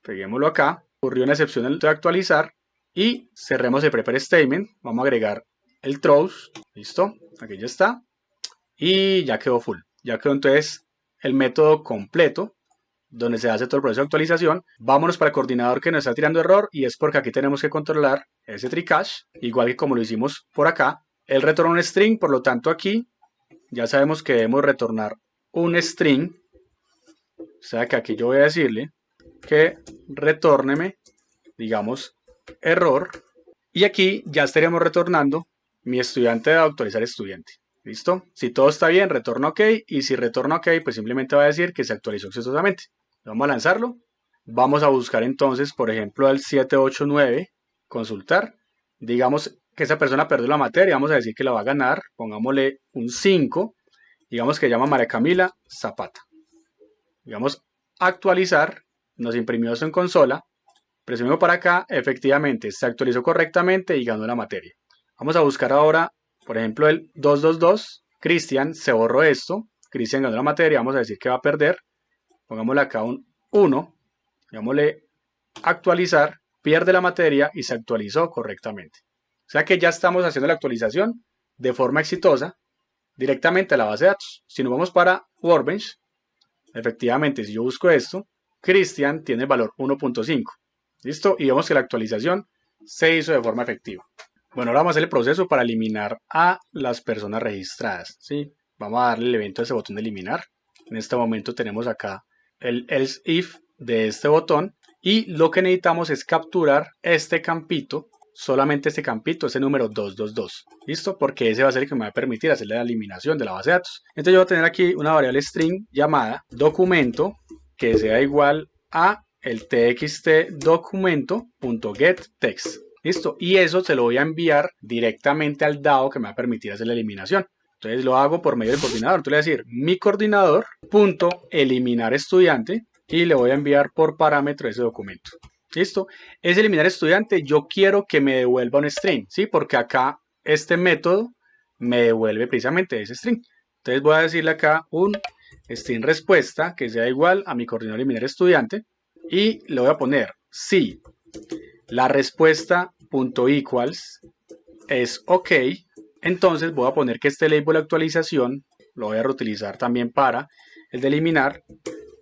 peguémoslo acá, ocurrió una excepción de actualizar y cerremos el prepare statement. Vamos a agregar el throws, listo, aquí ya está y ya quedó full. Ya quedó entonces el método completo donde se hace todo el proceso de actualización. Vámonos para el coordinador que nos está tirando error y es porque aquí tenemos que controlar ese tree cache, igual que como lo hicimos por acá. Él retorna un string, por lo tanto aquí ya sabemos que debemos retornar un string. O sea que aquí yo voy a decirle que retórneme, digamos, error. Y aquí ya estaríamos retornando mi estudiante de actualizar estudiante. ¿Listo? Si todo está bien, retorna OK. Y si retorna OK, pues simplemente va a decir que se actualizó exitosamente. Vamos a lanzarlo. Vamos a buscar entonces, por ejemplo, al 789, consultar. Digamos que esa persona perdió la materia, vamos a decir que la va a ganar. Pongámosle un 5. Digamos que llama María Camila Zapata. Digamos, actualizar. Nos imprimió eso en consola. Presionemos para acá, efectivamente se actualizó correctamente y ganó la materia. Vamos a buscar ahora, por ejemplo, el 222. Cristian, se borró esto. Cristian ganó la materia, vamos a decir que va a perder. Pongámosle acá un 1. Digámosle actualizar, pierde la materia y se actualizó correctamente. O sea que ya estamos haciendo la actualización de forma exitosa directamente a la base de datos. Si nos vamos para Workbench, efectivamente, si yo busco esto, Cristian tiene el valor 1.5. ¿Listo? Y vemos que la actualización se hizo de forma efectiva. Bueno, ahora vamos a hacer el proceso para eliminar a las personas registradas, ¿sí? Vamos a darle el evento a ese botón de eliminar. En este momento tenemos acá el else if de este botón y lo que necesitamos es capturar este campito, solamente este campito, ese número 222. ¿Listo? Porque ese va a ser el que me va a permitir hacer la eliminación de la base de datos. Entonces yo voy a tener aquí una variable string llamada documento que sea igual a el txt documento.getText. ¿Listo? Y eso se lo voy a enviar directamente al DAO que me va a permitir hacer la eliminación. Entonces lo hago por medio del coordinador. Entonces le voy a decir mi coordinador.eliminar estudiante y le voy a enviar por parámetro ese documento. ¿Listo? Es eliminar estudiante, yo quiero que me devuelva un string, ¿sí? Porque acá este método me devuelve precisamente ese string. Entonces voy a decirle acá un string respuesta que sea igual a mi coordinador eliminar estudiante y le voy a poner si la respuesta .equals es OK, entonces voy a poner que este label actualización lo voy a reutilizar también para el de eliminar,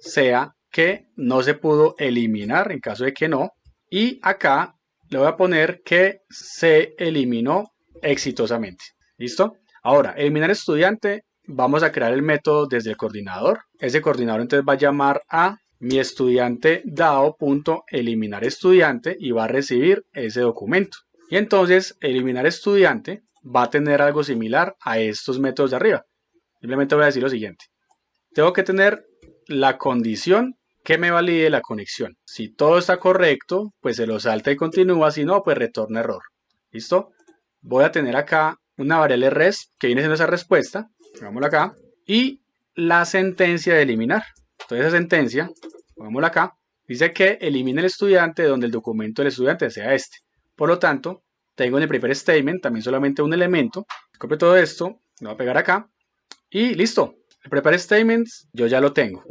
sea que no se pudo eliminar en caso de que no, y acá le voy a poner que se eliminó exitosamente. ¿Listo? Ahora, eliminar estudiante, vamos a crear el método desde el coordinador. Ese coordinador entonces va a llamar a mi estudiante dado.eliminar estudiante y va a recibir ese documento. Y entonces eliminar estudiante va a tener algo similar a estos métodos de arriba. Simplemente voy a decir lo siguiente. Tengo que tener la condición que me valide la conexión. Si todo está correcto, pues se lo salta y continúa. Si no, pues retorna error. ¿Listo? Voy a tener acá una variable res que viene siendo esa respuesta. Pongámosla acá. Y la sentencia de eliminar. Entonces esa sentencia, pongámosla acá, dice que elimine el estudiante donde el documento del estudiante sea este. Por lo tanto, tengo en el prepare statement también solamente un elemento. Copio todo esto, lo voy a pegar acá y listo. El prepare statements yo ya lo tengo.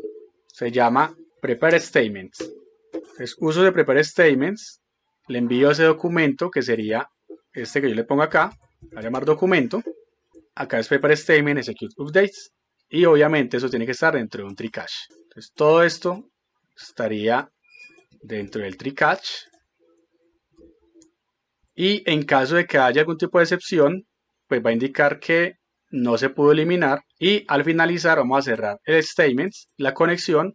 Se llama prepare statements. Entonces uso de prepare statements, le envío ese documento que sería este que yo le pongo acá, va a llamar documento. Acá es prepare statement execute updates y obviamente eso tiene que estar dentro de un tree cache. Entonces todo esto estaría dentro del tree cache. Y en caso de que haya algún tipo de excepción, pues va a indicar que no se pudo eliminar. Y al finalizar vamos a cerrar el statement, la conexión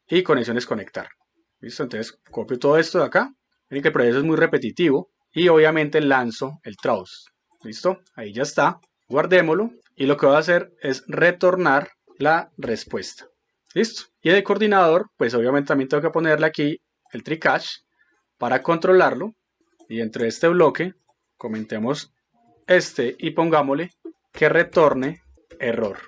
y conexión desconectar. ¿Listo? Entonces copio todo esto de acá. Miren que el proceso es muy repetitivo. Y obviamente lanzo el throws. ¿Listo? Ahí ya está. Guardémoslo. Y lo que voy a hacer es retornar la respuesta. ¿Listo? Y en el coordinador, pues obviamente también tengo que ponerle aquí el tree cache para controlarlo. Y dentro de este bloque comentemos este y pongámosle que retorne error.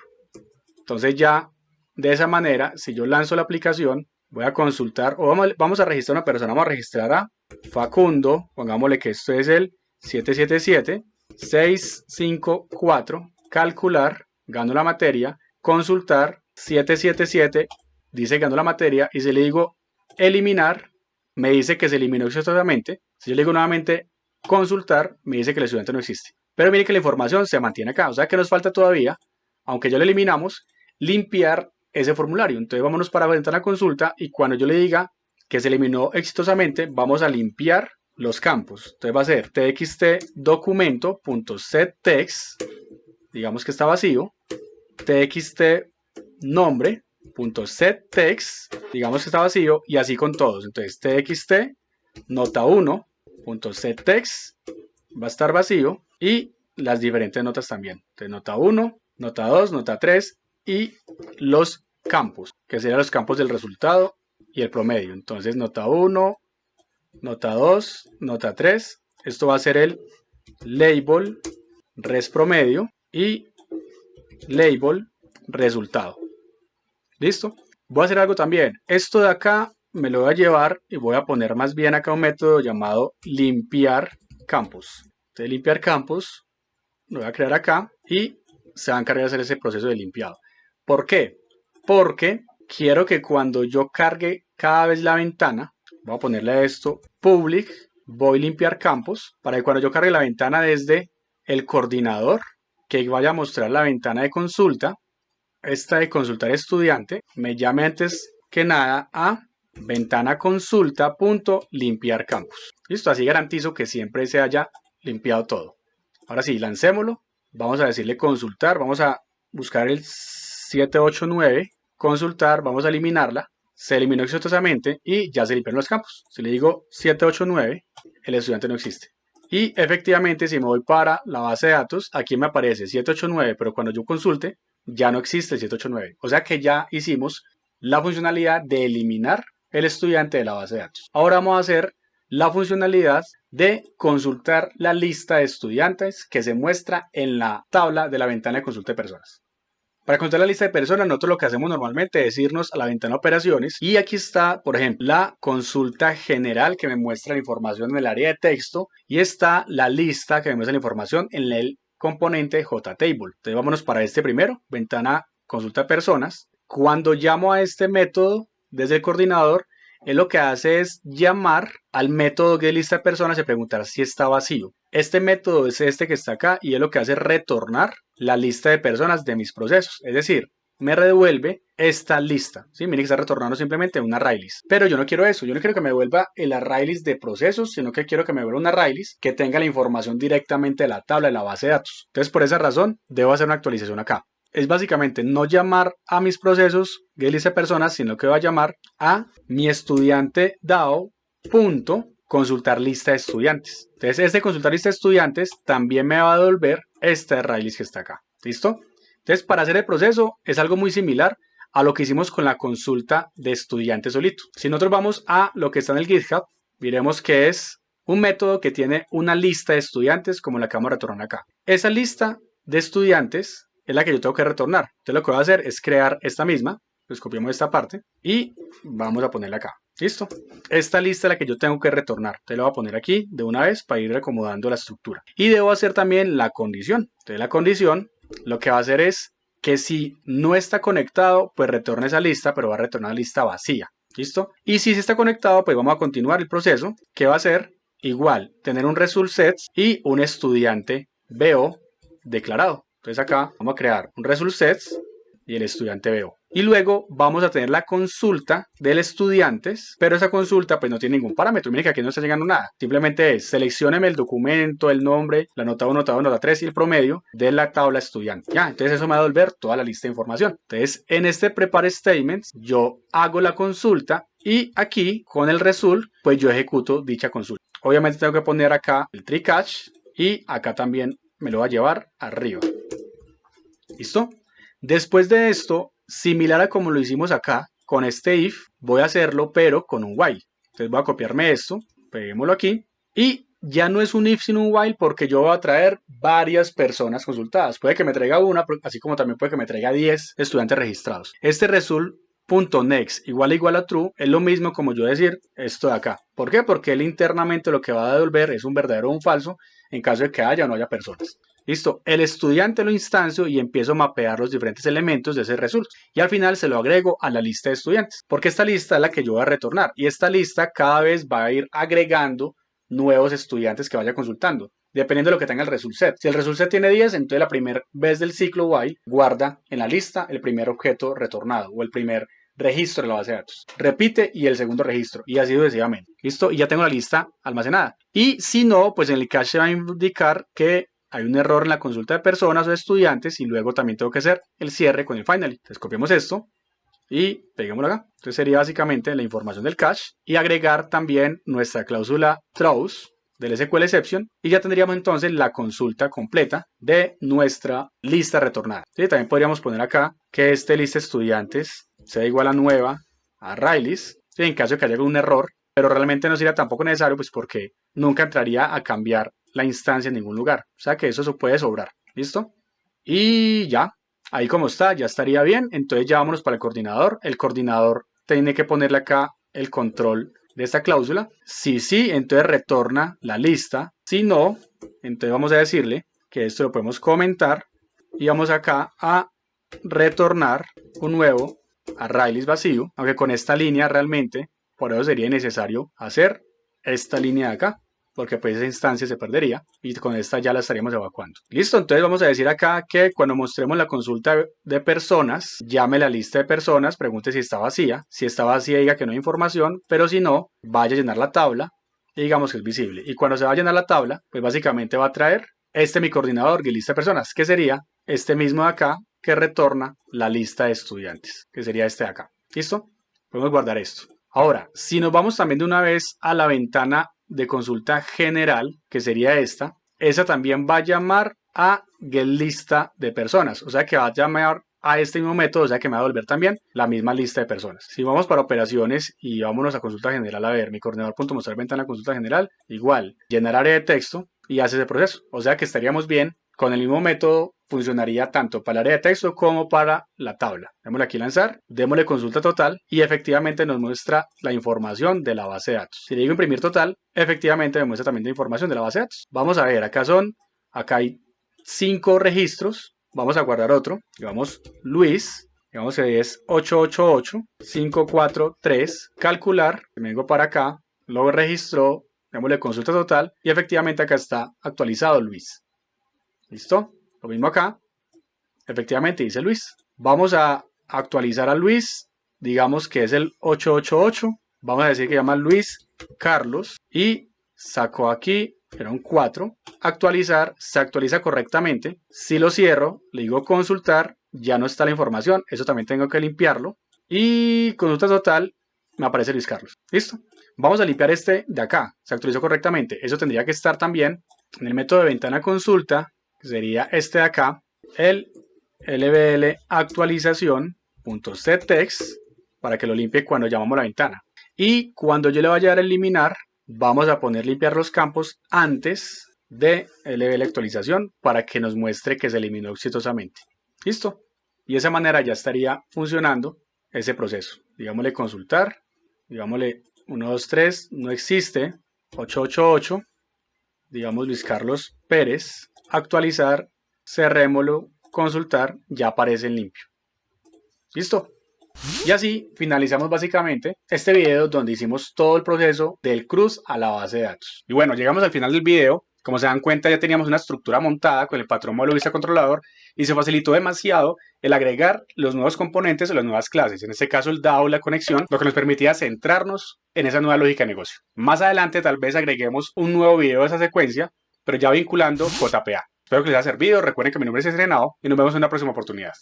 Entonces ya de esa manera, si yo lanzo la aplicación, voy a consultar o vamos a registrar a una persona. Vamos a registrar a Facundo, pongámosle que esto es el 777-654, calcular, gano la materia, consultar 777, dice gano la materia y si le digo eliminar, me dice que se eliminó exitosamente. Si yo le digo nuevamente consultar, me dice que el estudiante no existe. Pero mire que la información se mantiene acá. O sea que nos falta todavía, aunque ya lo eliminamos, limpiar ese formulario. Entonces vámonos para ventana consulta y cuando yo le diga que se eliminó exitosamente, vamos a limpiar los campos. Entonces va a ser txt documento.setText, digamos que está vacío, txt nombre .setText, digamos que está vacío, y así con todos. Entonces txt nota1.setText va a estar vacío y las diferentes notas también. Entonces nota 1, nota 2, nota 3 y los campos, que serían los campos del resultado y el promedio. Entonces nota 1, nota 2, nota 3. Esto va a ser el label res promedio y label resultado. ¿Listo? Voy a hacer algo también. Esto de acá me lo voy a llevar y voy a poner más bien acá un método llamado limpiar campos. Entonces limpiar campos lo voy a crear acá y se va a encargar de hacer ese proceso de limpiado. ¿Por qué? Porque quiero que cuando yo cargue cada vez la ventana, voy a ponerle a esto public voy limpiar campos, para que cuando yo cargue la ventana desde el coordinador, que vaya a mostrar la ventana de consulta, esta de consultar estudiante, me llame antes que nada a ventana consulta.limpiar campos. Listo, así garantizo que siempre se haya limpiado todo. Ahora sí, lancémoslo. Vamos a decirle consultar, vamos a buscar el 789, consultar, vamos a eliminarla. Se eliminó exitosamente y ya se limpiaron los campos. Si le digo 789, el estudiante no existe. Y efectivamente, si me voy para la base de datos, aquí me aparece 789, pero cuando yo consulte, ya no existe el 789. O sea que ya hicimos la funcionalidad de eliminar el estudiante de la base de datos. Ahora vamos a hacer la funcionalidad de consultar la lista de estudiantes que se muestra en la tabla de la ventana de consulta de personas. Para consultar la lista de personas, nosotros lo que hacemos normalmente es irnos a la ventana de operaciones y aquí está, por ejemplo, la consulta general que me muestra la información en el área de texto y está la lista que me muestra la información en el componente JTable. Entonces vámonos para este primero, ventana consulta de personas. Cuando llamo a este método desde el coordinador, él lo que hace es llamar al método de lista de personas y preguntar si está vacío. Este método es este que está acá y él lo que hace es retornar la lista de personas de mis procesos. Es decir, me redevuelve esta lista. ¿Sí? Miren que está retornando simplemente un array list. Pero yo no quiero eso. Yo no quiero que me devuelva el array list de procesos, sino que quiero que me devuelva un array list que tenga la información directamente de la tabla de la base de datos. Entonces, por esa razón, debo hacer una actualización acá. Es básicamente no llamar a mis procesos de lista de personas, sino que voy a llamar a mi estudiante DAO punto consultar lista de estudiantes. Entonces este consultar lista de estudiantes también me va a devolver este array list que está acá. ¿Listo? Entonces para hacer el proceso es algo muy similar a lo que hicimos con la consulta de estudiantes solito. Si nosotros vamos a lo que está en el GitHub, miremos que es un método que tiene una lista de estudiantes como la que vamos a retornar acá. Esa lista de estudiantes es la que yo tengo que retornar. Entonces lo que voy a hacer es crear esta misma, pues copiamos esta parte y vamos a ponerla acá. ¿Listo? Esta lista es la que yo tengo que retornar. Entonces la voy a poner aquí de una vez para ir acomodando la estructura. Y debo hacer también la condición. Entonces la condición lo que va a hacer es que si no está conectado, pues retorne esa lista, pero va a retornar la lista vacía. ¿Listo? Y si sí está conectado, pues vamos a continuar el proceso, que va a ser igual tener un result sets y un estudiante BO declarado. Entonces acá vamos a crear un result sets y el estudiante BO. Y luego vamos a tener la consulta del estudiantes, pero esa consulta pues no tiene ningún parámetro. Miren que aquí no está llegando nada. Simplemente es seleccióneme el documento, el nombre, la nota 1, nota 2, nota 3 y el promedio de la tabla estudiante. Ya, entonces eso me va a devolver toda la lista de información. Entonces en este prepare statements yo hago la consulta y aquí con el result pues yo ejecuto dicha consulta. Obviamente tengo que poner acá el tree catch y acá también me lo va a llevar arriba. ¿Listo? Después de esto, similar a como lo hicimos acá, con este if, voy a hacerlo pero con un while. Entonces voy a copiarme esto, peguémoslo aquí, y ya no es un if sino un while porque yo voy a traer varias personas consultadas. Puede que me traiga una, así como también puede que me traiga 10 estudiantes registrados. Este result.next igual a true es lo mismo como yo decir esto de acá. ¿Por qué? Porque él internamente lo que va a devolver es un verdadero o un falso en caso de que haya o no haya personas. Listo, el estudiante lo instancio y empiezo a mapear los diferentes elementos de ese result. Y al final se lo agrego a la lista de estudiantes, porque esta lista es la que yo voy a retornar. Y esta lista cada vez va a ir agregando nuevos estudiantes que vaya consultando, dependiendo de lo que tenga el result set. Si el result set tiene 10, entonces la primera vez del ciclo while guarda en la lista el primer objeto retornado o el primer registro de la base de datos. Repite y el segundo registro y así sucesivamente. ¿Listo? Y ya tengo la lista almacenada. Y si no, pues en el cache se va a indicar que hay un error en la consulta de personas o de estudiantes y luego también tengo que hacer el cierre con el finally. Entonces copiamos esto y peguémoslo acá. Entonces sería básicamente la información del cache y agregar también nuestra cláusula throws del SQL exception y ya tendríamos entonces la consulta completa de nuestra lista retornada. ¿Sí? También podríamos poner acá que este lista de estudiantes sea igual a nueva array list, ¿sí? En caso de que haya algún error, pero realmente no sería tampoco necesario pues porque nunca entraría a cambiar la instancia en ningún lugar. O sea que eso puede sobrar. ¿Listo? Y ya, ahí como está, ya estaría bien. Entonces ya vámonos para el coordinador. El coordinador tiene que ponerle acá el control de esta cláusula. Si sí, entonces retorna la lista. Si no, entonces vamos a decirle que esto lo podemos comentar. Y vamos acá a retornar un nuevo array list vacío. Aunque con esta línea realmente, por eso sería necesario hacer esta línea de acá, porque pues esa instancia se perdería y con esta ya la estaríamos evacuando. Listo, entonces vamos a decir acá que cuando mostremos la consulta de personas, llame la lista de personas, pregunte si está vacía. Si está vacía, diga que no hay información, pero si no, vaya a llenar la tabla y digamos que es visible. Y cuando se va a llenar la tabla, pues básicamente va a traer mi coordinador de lista de personas, que sería este mismo de acá, que retorna la lista de estudiantes, que sería este de acá. ¿Listo? Podemos guardar esto. Ahora, si nos vamos también de una vez a la ventana de consulta general, que sería esta, esa también va a llamar a getLista de personas, o sea que va a llamar a este mismo método, o sea que me va a devolver también la misma lista de personas. Si vamos para operaciones y vámonos a consulta general, a ver, mi coordinador.mostrar ventana consulta general, igual, llenar área de texto y hace ese proceso, o sea que estaríamos bien Con el mismo método funcionaría tanto para el área de texto como para la tabla. Démosle aquí lanzar, démosle consulta total y efectivamente nos muestra la información de la base de datos. Si le digo imprimir total, efectivamente me muestra también la información de la base de datos. Vamos a ver, acá hay 5 registros. Vamos a guardar otro, digamos Luis, digamos que es 888-543, calcular, me vengo para acá, lo registró, démosle consulta total y efectivamente acá está actualizado Luis. ¿Listo? Lo mismo acá, efectivamente dice Luis. Vamos a actualizar a Luis, digamos que es el 888, vamos a decir que llama Luis Carlos y saco aquí, era un 4, actualizar, se actualiza correctamente. Si lo cierro, le digo consultar, ya no está la información, eso también tengo que limpiarlo. Y consulta total, me aparece Luis Carlos. ¿Listo? Vamos a limpiar este de acá, se actualizó correctamente. Eso tendría que estar también en el método de ventana consulta, que sería este de acá, el lbl actualización.setText, para que lo limpie cuando llamamos la ventana. Y cuando yo le vaya a dar a eliminar, vamos a poner limpiar los campos antes de lbl actualización para que nos muestre que se eliminó exitosamente. ¿Listo? Y de esa manera ya estaría funcionando ese proceso. Digámosle consultar, digámosle 123, no existe, 888, digamos Luis Carlos Pérez, actualizar, cerrémoslo, consultar, ya aparece en limpio. ¿Listo? Y así finalizamos básicamente este video donde hicimos todo el proceso del cruz a la base de datos. Y bueno, llegamos al final del video. Como se dan cuenta, ya teníamos una estructura montada con el patrón modelo vista controlador y se facilitó demasiado el agregar los nuevos componentes o las nuevas clases, en este caso el DAO, la conexión, lo que nos permitía centrarnos en esa nueva lógica de negocio. Más adelante tal vez agreguemos un nuevo video de esa secuencia, pero ya vinculando JPA. Espero que les haya servido, recuerden que mi nombre es Renato y nos vemos en una próxima oportunidad.